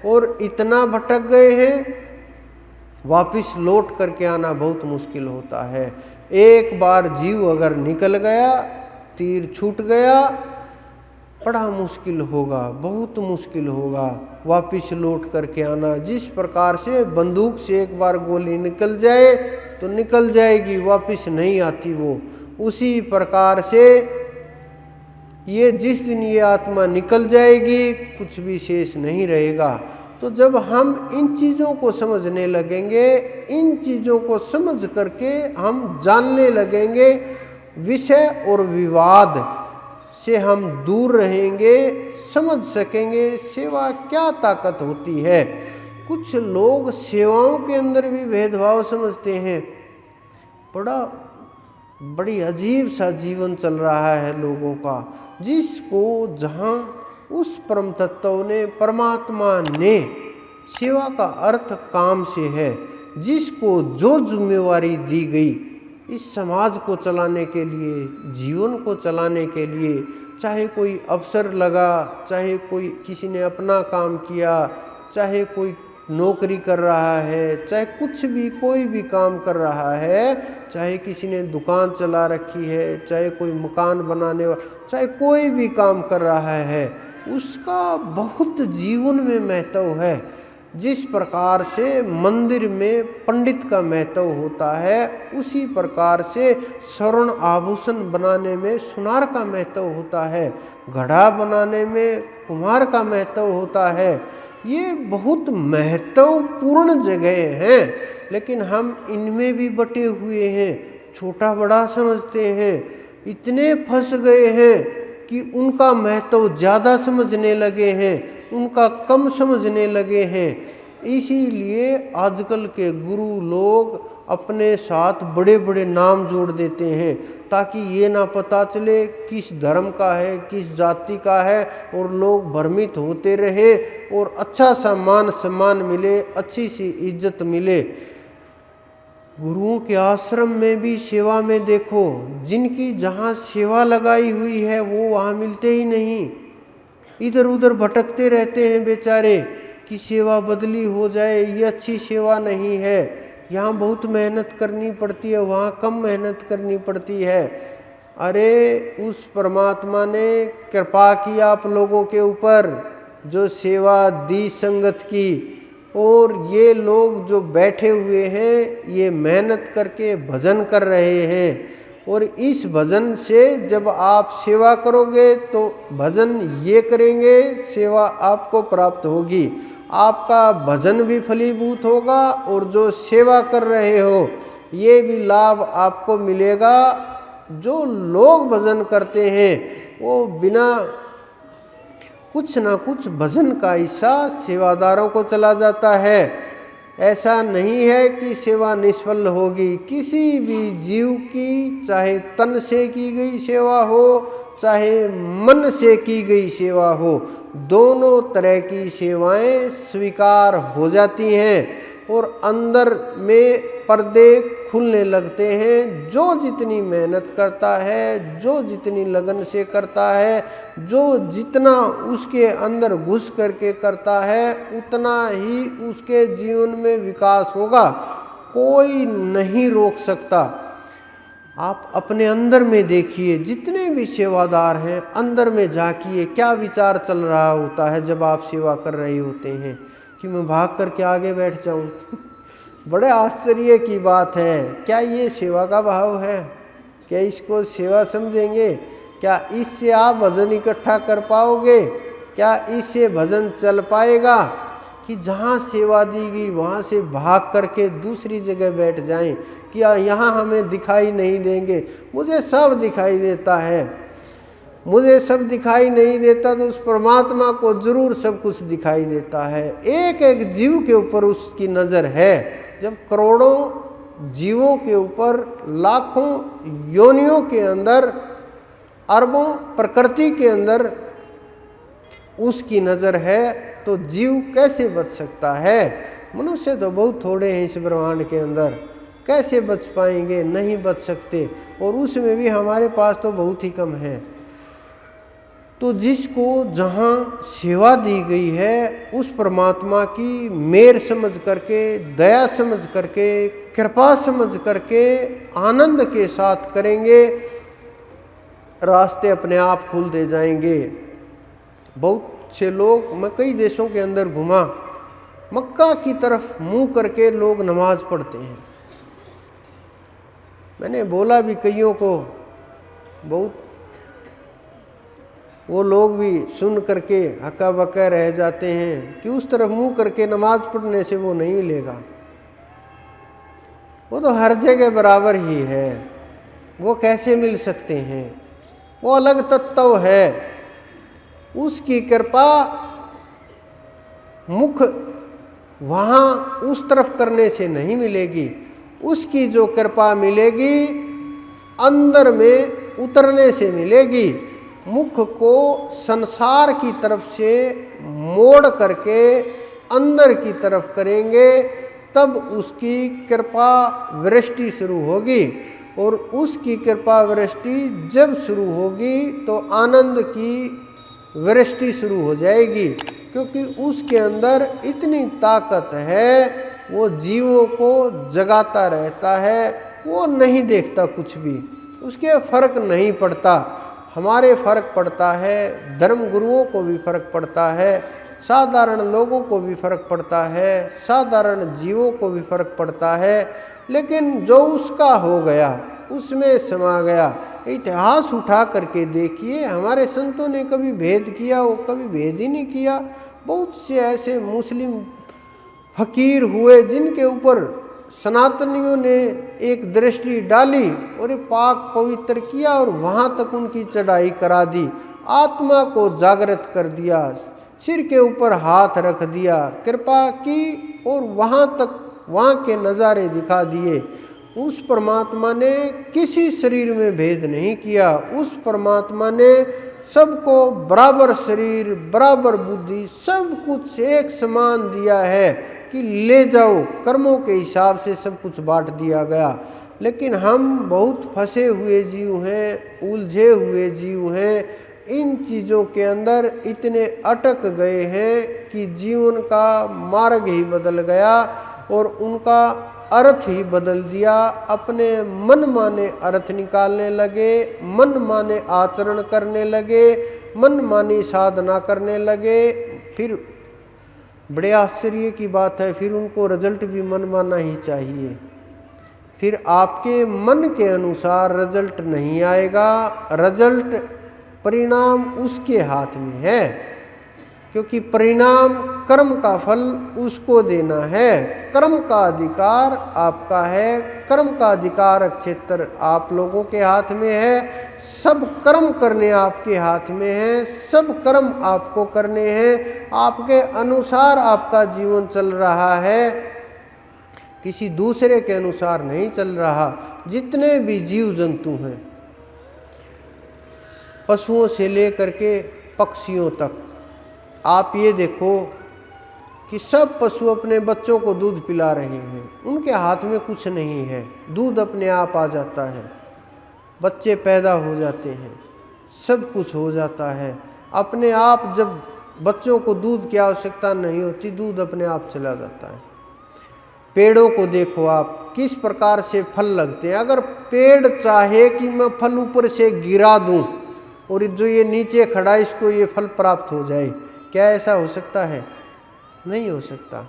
और इतना भटक गए हैं वापिस लौट करके आना बहुत मुश्किल होता है। एक बार जीव अगर निकल गया, तीर छूट गया, बड़ा मुश्किल होगा, बहुत मुश्किल होगा वापिस लौट करके आना। जिस प्रकार से बंदूक से एक बार गोली निकल जाए तो निकल जाएगी, वापिस नहीं आती वो, उसी प्रकार से ये जिस दिन ये आत्मा निकल जाएगी कुछ भी शेष नहीं रहेगा। तो जब हम इन चीज़ों को समझने लगेंगे, इन चीज़ों को समझ करके हम जानने लगेंगे, विषय और विवाद से हम दूर रहेंगे, समझ सकेंगे सेवा क्या ताकत होती है। कुछ लोग सेवाओं के अंदर भी भेदभाव समझते हैं, बड़ी अजीब सा जीवन चल रहा है लोगों का, जिसको जहाँ उस परम तत्व ने, परमात्मा ने, सेवा का अर्थ काम से है, जिसको जो जिम्मेवारी दी गई इस समाज को चलाने के लिए, जीवन को चलाने के लिए, चाहे कोई अवसर लगा, चाहे कोई किसी ने अपना काम किया, चाहे कोई नौकरी कर रहा है, चाहे कुछ भी कोई भी काम कर रहा है, चाहे किसी ने दुकान चला रखी है, चाहे कोई मकान बनाने वाला, चाहे कोई भी काम कर रहा है, उसका बहुत जीवन में महत्व है। जिस प्रकार से मंदिर में पंडित का महत्व होता है, उसी प्रकार से स्वर्ण आभूषण बनाने में सुनार का महत्व होता है, घड़ा बनाने में कुम्हार का महत्व होता है। ये बहुत महत्वपूर्ण जगह हैं, लेकिन हम इनमें भी बटे हुए हैं, छोटा बड़ा समझते हैं, इतने फंस गए हैं कि उनका महत्व ज़्यादा समझने लगे हैं, उनका कम समझने लगे हैं। इसीलिए आजकल के गुरु लोग अपने साथ बड़े बड़े नाम जोड़ देते हैं, ताकि ये ना पता चले किस धर्म का है, किस जाति का है, और लोग भ्रमित होते रहे और अच्छा सा मान सम्मान मिले, अच्छी सी इज्जत मिले। गुरुओं के आश्रम में भी सेवा में देखो, जिनकी जहाँ सेवा लगाई हुई है वो वहाँ मिलते ही नहीं, इधर उधर भटकते रहते हैं बेचारे कि सेवा बदली हो जाए, ये अच्छी सेवा नहीं है, यहाँ बहुत मेहनत करनी पड़ती है, वहाँ कम मेहनत करनी पड़ती है। अरे उस परमात्मा ने कृपा की आप लोगों के ऊपर, जो सेवा दी संगत की, और ये लोग जो बैठे हुए हैं ये मेहनत करके भजन कर रहे हैं, और इस भजन से जब आप सेवा करोगे तो भजन ये करेंगे, सेवा आपको प्राप्त होगी, आपका भजन भी फलीभूत होगा, और जो सेवा कर रहे हो ये भी लाभ आपको मिलेगा। जो लोग भजन करते हैं वो बिना कुछ ना कुछ भजन का हिस्सा सेवादारों को चला जाता है। ऐसा नहीं है कि सेवा निष्फल होगी, किसी भी जीव की, चाहे तन से की गई सेवा हो, चाहे मन से की गई सेवा हो, दोनों तरह की सेवाएं स्वीकार हो जाती हैं, और अंदर में पर्दे खुलने लगते हैं। जो जितनी मेहनत करता है, जो जितनी लगन से करता है, जो जितना उसके अंदर घुस करके करता है, उतना ही उसके जीवन में विकास होगा, कोई नहीं रोक सकता। आप अपने अंदर में देखिए, जितने भी सेवादार हैं अंदर में झांकिए, क्या विचार चल रहा होता है जब आप सेवा कर रहे होते हैं कि मैं भाग करके आगे बैठ जाऊं। बड़े आश्चर्य की बात है, क्या ये सेवा का भाव है? क्या इसको सेवा समझेंगे? क्या इससे आप भजन इकट्ठा कर पाओगे? क्या इससे भजन चल पाएगा कि जहाँ सेवा दी गई वहाँ से भाग करके दूसरी जगह बैठ जाएं? क्या यहाँ हमें दिखाई नहीं देंगे? मुझे सब दिखाई देता है। मुझे सब दिखाई नहीं देता तो उस परमात्मा को जरूर सब कुछ दिखाई देता है। एक एक जीव के ऊपर उसकी नज़र है। जब करोड़ों जीवों के ऊपर, लाखों योनियों के अंदर, अरबों प्रकृति के अंदर उसकी नज़र है तो जीव कैसे बच सकता है? मनुष्य तो बहुत थोड़े हैं इस ब्रह्मांड के अंदर, कैसे बच पाएंगे? नहीं बच सकते। और उसमें भी हमारे पास तो बहुत ही कम है। तो जिसको जहाँ सेवा दी गई है उस परमात्मा की मेर समझ करके, दया समझ करके, कृपा समझ करके आनंद के साथ करेंगे, रास्ते अपने आप खुल दे जाएंगे। बहुत से लोग, मैं कई देशों के अंदर घुमा, मक्का की तरफ मुंह करके लोग नमाज पढ़ते हैं। मैंने बोला भी कईयों को, बहुत वो लोग भी सुन करके हक्का बक्का रह जाते हैं कि उस तरफ मुंह करके नमाज पढ़ने से वो नहीं मिलेगा। वो तो हर जगह बराबर ही है, वो कैसे मिल सकते हैं? वो अलग तत्व है। उसकी कृपा मुख वहाँ उस तरफ करने से नहीं मिलेगी। उसकी जो कृपा मिलेगी अंदर में उतरने से मिलेगी। मुख को संसार की तरफ से मोड़ करके अंदर की तरफ करेंगे तब उसकी कृपा वृष्टि शुरू होगी। और उसकी कृपा वृष्टि जब शुरू होगी तो आनंद की वृष्टि शुरू हो जाएगी, क्योंकि उसके अंदर इतनी ताकत है। वो जीवों को जगाता रहता है, वो नहीं देखता कुछ भी, उसके फर्क नहीं पड़ता। हमारे फर्क पड़ता है, धर्म गुरुओं को भी फर्क पड़ता है, साधारण लोगों को भी फर्क पड़ता है, साधारण जीवों को भी फर्क पड़ता है। लेकिन जो उसका हो गया उसमें समा गया। इतिहास उठा करके देखिए, हमारे संतों ने कभी भेद किया? वो कभी भेद ही नहीं किया। बहुत से ऐसे मुस्लिम फकीर हुए जिनके ऊपर सनातनियों ने एक दृष्टि डाली और पाक पवित्र किया और वहाँ तक उनकी चढ़ाई करा दी, आत्मा को जागृत कर दिया, सिर के ऊपर हाथ रख दिया, कृपा की और वहाँ तक वहाँ के नज़ारे दिखा दिए। उस परमात्मा ने किसी शरीर में भेद नहीं किया। उस परमात्मा ने सबको बराबर शरीर, बराबर बुद्धि, सब कुछ एक समान दिया है कि ले जाओ, कर्मों के हिसाब से सब कुछ बांट दिया गया। लेकिन हम बहुत फंसे हुए जीव हैं, उलझे हुए जीव हैं, इन चीज़ों के अंदर इतने अटक गए हैं कि जीवन का मार्ग ही बदल गया और उनका अर्थ ही बदल दिया। अपने मन माने अर्थ निकालने लगे, मन माने आचरण करने लगे, मन मानी साधना करने लगे। फिर बड़े आश्चर्य की बात है, फिर उनको रिजल्ट भी मन माना ही चाहिए। फिर आपके मन के अनुसार रिजल्ट नहीं आएगा। रिजल्ट, परिणाम उसके हाथ में है, क्योंकि परिणाम कर्म का फल उसको देना है। कर्म का अधिकार आपका है, कर्म का अधिकार क्षेत्र आप लोगों के हाथ में है। सब कर्म करने आपके हाथ में है, सब कर्म आपको करने हैं। आपके अनुसार आपका जीवन चल रहा है, किसी दूसरे के अनुसार नहीं चल रहा। जितने भी जीव जंतु हैं, पशुओं से लेकर के पक्षियों तक, आप ये देखो कि सब पशु अपने बच्चों को दूध पिला रहे हैं। उनके हाथ में कुछ नहीं है, दूध अपने आप आ जाता है, बच्चे पैदा हो जाते हैं, सब कुछ हो जाता है अपने आप। जब बच्चों को दूध की आवश्यकता नहीं होती, दूध अपने आप चला जाता है। पेड़ों को देखो आप, किस प्रकार से फल लगते हैं। अगर पेड़ चाहे कि मैं फल ऊपर से गिरा दूं और जो ये नीचे खड़ा है इसको ये फल प्राप्त हो जाए, क्या ऐसा हो सकता है? नहीं हो सकता।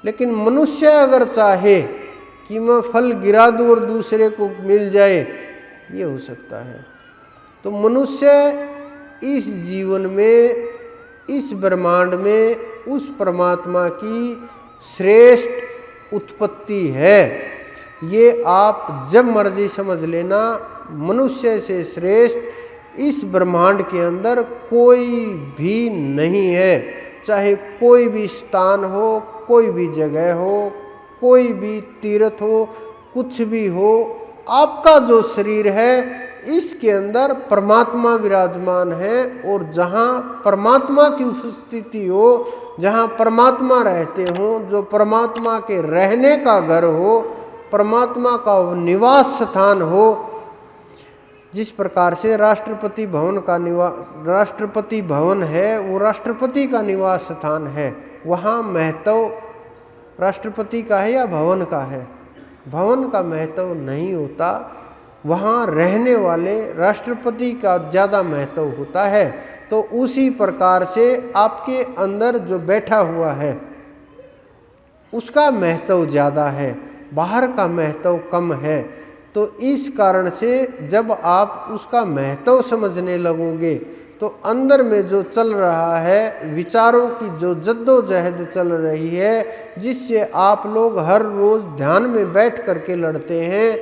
लेकिन मनुष्य अगर चाहे कि मैं फल गिरा दूं और दूसरे को मिल जाए, ये हो सकता है। तो मनुष्य इस जीवन में, इस ब्रह्मांड में उस परमात्मा की श्रेष्ठ उत्पत्ति है। ये आप जब मर्जी समझ लेना। मनुष्य से श्रेष्ठ इस ब्रह्मांड के अंदर कोई भी नहीं है। चाहे कोई भी स्थान हो, कोई भी जगह हो, कोई भी तीर्थ हो, कुछ भी हो, आपका जो शरीर है इसके अंदर परमात्मा विराजमान है। और जहाँ परमात्मा की उपस्थिति हो, जहाँ परमात्मा रहते हो, जो परमात्मा के रहने का घर हो, परमात्मा का निवास स्थान हो, जिस प्रकार से राष्ट्रपति भवन है वो राष्ट्रपति का निवास स्थान है, वहाँ महत्व राष्ट्रपति का है या भवन का है? भवन का महत्व नहीं होता, वहाँ रहने वाले राष्ट्रपति का ज़्यादा महत्व होता है। तो उसी प्रकार से आपके अंदर जो बैठा हुआ है उसका महत्व ज़्यादा है, बाहर का महत्व कम है। तो इस कारण से जब आप उसका महत्व समझने लगोगे तो अंदर में जो चल रहा है, विचारों की जो जद्दोजहद चल रही है, जिससे आप लोग हर रोज़ ध्यान में बैठ करके लड़ते हैं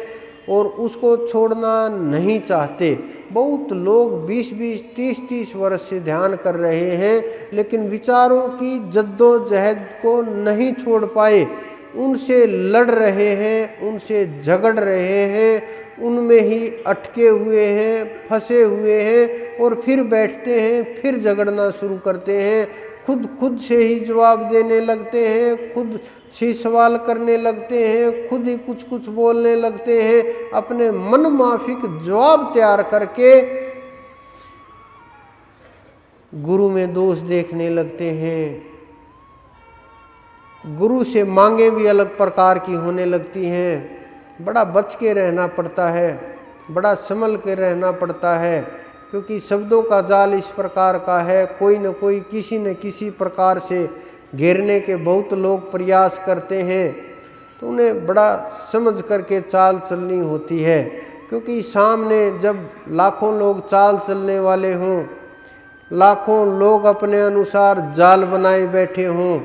और उसको छोड़ना नहीं चाहते। बहुत लोग 20-20, 30-30 वर्ष से ध्यान कर रहे हैं, लेकिन विचारों की जद्दोजहद को नहीं छोड़ पाए, उनसे लड़ रहे हैं, उनसे झगड़ रहे हैं, उनमें ही अटके हुए हैं, फंसे हुए हैं, और फिर बैठते हैं, फिर झगड़ना शुरू करते हैं, खुद से ही जवाब देने लगते हैं, खुद से सवाल करने लगते हैं, खुद ही कुछ बोलने लगते हैं, अपने मन माफिक जवाब तैयार करके गुरु में दोष देखने लगते हैं। गुरु से मांगे भी अलग प्रकार की होने लगती हैं। बड़ा बच के रहना पड़ता है, बड़ा संभल के रहना पड़ता है, क्योंकि शब्दों का जाल इस प्रकार का है, कोई न कोई किसी न किसी प्रकार से घेरने के बहुत लोग प्रयास करते हैं। तो उन्हें बड़ा समझ करके चाल चलनी होती है, क्योंकि सामने जब लाखों लोग चाल चलने वाले हों, लाखों लोग अपने अनुसार जाल बनाए बैठे हों,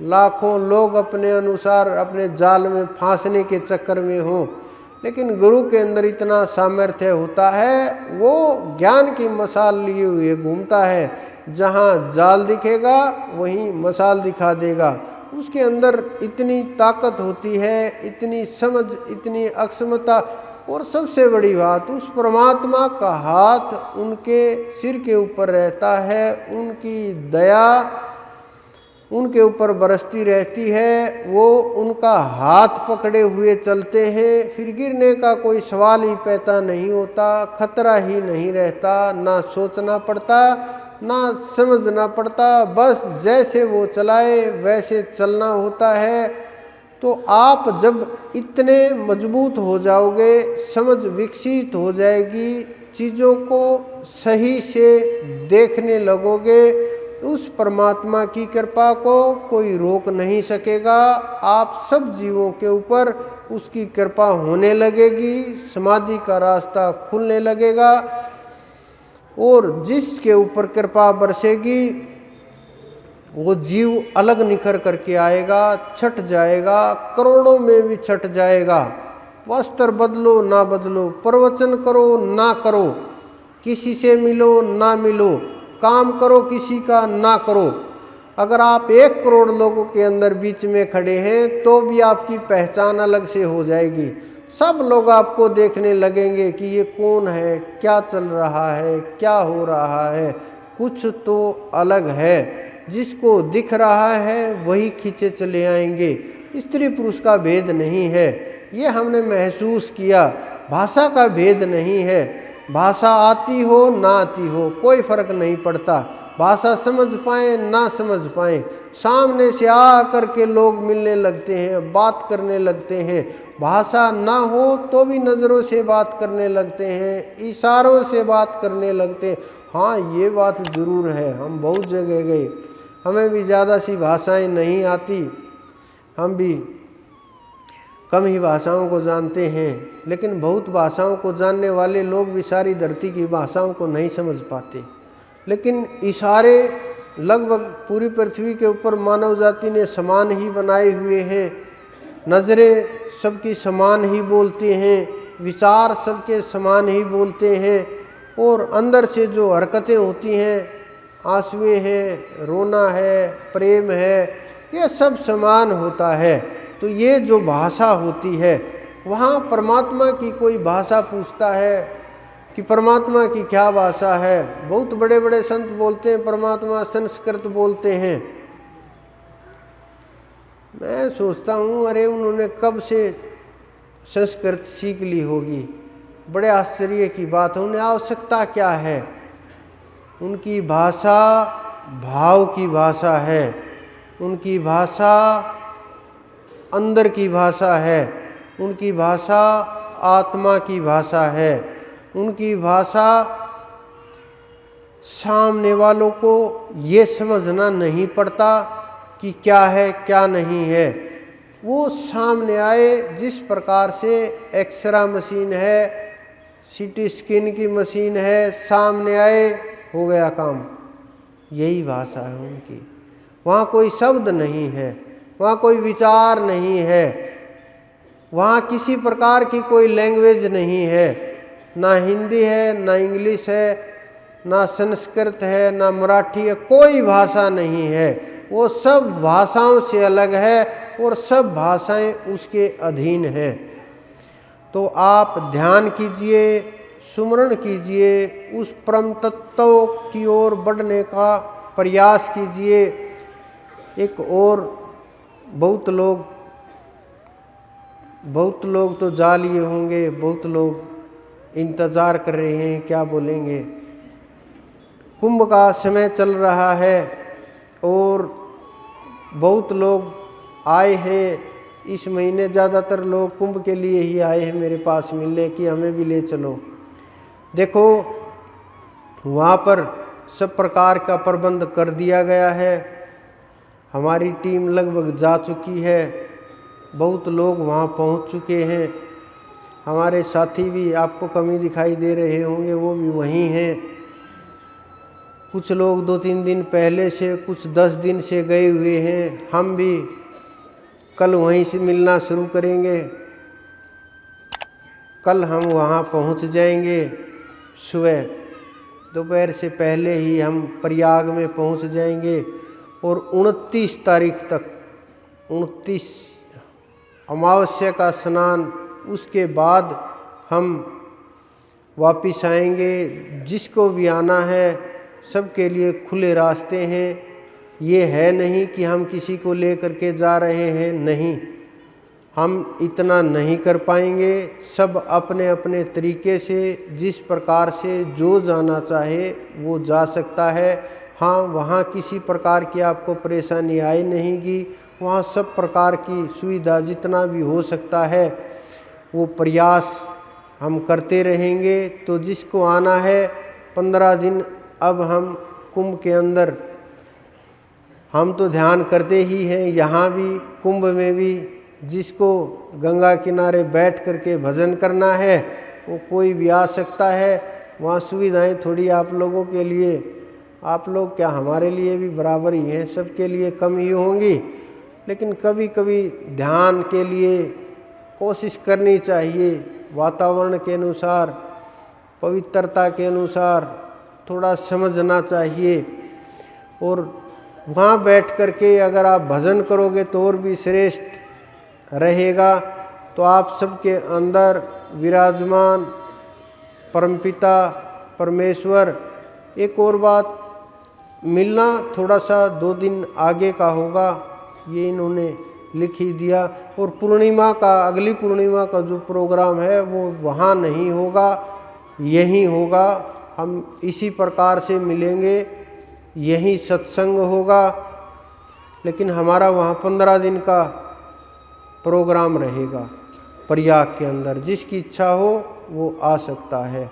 लाखों लोग अपने अनुसार अपने जाल में फांसने के चक्कर में हों, लेकिन गुरु के अंदर इतना सामर्थ्य होता है, वो ज्ञान की मशाल लिए हुए घूमता है। जहाँ जाल दिखेगा वहीं मशाल दिखा देगा। उसके अंदर इतनी ताकत होती है, इतनी समझ, इतनी अक्षमता, और सबसे बड़ी बात, उस परमात्मा का हाथ उनके सिर के ऊपर रहता है, उनकी दया उनके ऊपर बरसती रहती है, वो उनका हाथ पकड़े हुए चलते हैं, फिर गिरने का कोई सवाल ही पैदा नहीं होता, खतरा ही नहीं रहता, ना सोचना पड़ता, ना समझना पड़ता, बस जैसे वो चलाए वैसे चलना होता है। तो आप जब इतने मजबूत हो जाओगे, समझ विकसित हो जाएगी, चीज़ों को सही से देखने लगोगे, उस परमात्मा की कृपा को कोई रोक नहीं सकेगा। आप सब जीवों के ऊपर उसकी कृपा होने लगेगी, समाधि का रास्ता खुलने लगेगा, और जिसके ऊपर कृपा बरसेगी वो जीव अलग निखर करके आएगा, छट जाएगा, करोड़ों में भी छट जाएगा। वस्त्र बदलो ना बदलो, प्रवचन करो ना करो, किसी से मिलो ना मिलो, काम करो किसी का ना करो, अगर आप 1 करोड़ लोगों के अंदर बीच में खड़े हैं तो भी आपकी पहचान अलग से हो जाएगी। सब लोग आपको देखने लगेंगे कि ये कौन है, क्या चल रहा है, क्या हो रहा है, कुछ तो अलग है। जिसको दिख रहा है वही खींचे चले आएंगे। स्त्री पुरुष का भेद नहीं है, ये हमने महसूस किया। भाषा का भेद नहीं है, भाषा आती हो ना आती हो कोई फर्क नहीं पड़ता, भाषा समझ पाए ना समझ पाए, सामने से आ करके लोग मिलने लगते हैं, बात करने लगते हैं। भाषा ना हो तो भी नज़रों से बात करने लगते हैं, इशारों से बात करने लगते हैं। हाँ, ये बात ज़रूर है, हम बहुत जगह गए, हमें भी ज़्यादा सी भाषाएं नहीं आती, हम भी कम ही भाषाओं को जानते हैं, लेकिन बहुत भाषाओं को जानने वाले लोग भी सारी धरती की भाषाओं को नहीं समझ पाते। लेकिन इशारे लगभग पूरी पृथ्वी के ऊपर मानव जाति ने समान ही बनाए हुए हैं। नज़रें सबकी समान ही बोलते हैं, विचार सबके समान ही बोलते हैं, और अंदर से जो हरकतें होती हैं, आंसुएं हैं, रोना है, प्रेम है, ये सब समान होता है। तो ये जो भाषा होती है, वहाँ परमात्मा की कोई भाषा पूछता है कि परमात्मा की क्या भाषा है। बहुत बड़े बड़े संत बोलते हैं परमात्मा संस्कृत बोलते हैं। मैं सोचता हूँ अरे उन्होंने कब से संस्कृत सीख ली होगी। बड़े आश्चर्य की बात है, उन्हें आवश्यकता क्या है। उनकी भाषा भाव की भाषा है, उनकी भाषा अंदर की भाषा है, उनकी भाषा आत्मा की भाषा है, उनकी भाषा सामने वालों को ये समझना नहीं पड़ता कि क्या है क्या नहीं है। वो सामने आए, जिस प्रकार से एक्सरे मशीन है, सीटी स्कैन की मशीन है, सामने आए हो गया काम। यही भाषा है उनकी। वहाँ कोई शब्द नहीं है, वहाँ कोई विचार नहीं है, वहाँ किसी प्रकार की कोई लैंग्वेज नहीं है। ना हिंदी है, ना इंग्लिश है, ना संस्कृत है, ना मराठी है, कोई भाषा नहीं है। वो सब भाषाओं से अलग है और सब भाषाएं उसके अधीन हैं। तो आप ध्यान कीजिए, सुमरण कीजिए, उस परम तत्व की ओर बढ़ने का प्रयास कीजिए। एक और बहुत लोग तो जा लिए होंगे, बहुत लोग इंतज़ार कर रहे हैं क्या बोलेंगे। कुंभ का समय चल रहा है और बहुत लोग आए हैं इस महीने। ज़्यादातर लोग कुंभ के लिए ही आए हैं मेरे पास मिलने कि हमें भी ले चलो। देखो वहाँ पर सब प्रकार का प्रबंध कर दिया गया है। हमारी टीम लगभग जा चुकी है, बहुत लोग वहाँ पहुँच चुके हैं। हमारे साथी भी आपको कमी दिखाई दे रहे होंगे, वो भी वहीं हैं। कुछ लोग 2-3 दिन पहले से, कुछ 10 दिन से गए हुए हैं। हम भी कल वहीं से मिलना शुरू करेंगे। कल हम वहाँ पहुँच जाएंगे। सुबह दोपहर से पहले ही हम प्रयाग में पहुँच जाएंगे और 29 तारीख तक, 29 अमावस्या का स्नान, उसके बाद हम वापिस आएंगे। जिसको भी आना है सबके लिए खुले रास्ते हैं। ये है नहीं कि हम किसी को लेकर के जा रहे हैं, नहीं, हम इतना नहीं कर पाएंगे। सब अपने अपने तरीके से, जिस प्रकार से जो जाना चाहे वो जा सकता है। हाँ, वहाँ किसी प्रकार की आपको परेशानी आए नहींगी। वहाँ सब प्रकार की सुविधा जितना भी हो सकता है वो प्रयास हम करते रहेंगे। तो जिसको आना है 15 दिन, अब हम कुंभ के अंदर हम तो ध्यान करते ही हैं, यहाँ भी कुंभ में भी। जिसको गंगा किनारे बैठ करके भजन करना है वो कोई भी आ सकता है। वहाँ सुविधाएं थोड़ी आप लोगों के लिए, आप लोग क्या हमारे लिए भी बराबर ही हैं, सबके लिए कम ही होंगी। लेकिन कभी कभी ध्यान के लिए कोशिश करनी चाहिए, वातावरण के अनुसार, पवित्रता के अनुसार थोड़ा समझना चाहिए। और वहाँ बैठ करके अगर आप भजन करोगे तो और भी श्रेष्ठ रहेगा। तो आप सबके अंदर विराजमान परमपिता परमेश्वर। एक और बात, मिलना थोड़ा सा 2 दिन आगे का होगा, ये इन्होंने लिख ही दिया। और पूर्णिमा का, अगली पूर्णिमा का जो प्रोग्राम है वो वहाँ नहीं होगा, यहीं होगा। हम इसी प्रकार से मिलेंगे, यहीं सत्संग होगा। लेकिन हमारा वहाँ 15 दिन का प्रोग्राम रहेगा प्रयाग के अंदर। जिसकी इच्छा हो वो आ सकता है।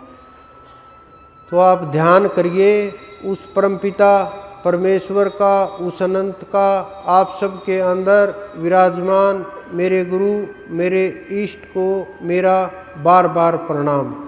तो आप ध्यान करिए, उस परमपिता परमेश्वर का, उस अनंत का आप सबके अंदर विराजमान मेरे गुरु, मेरे इष्ट को मेरा बार बार प्रणाम।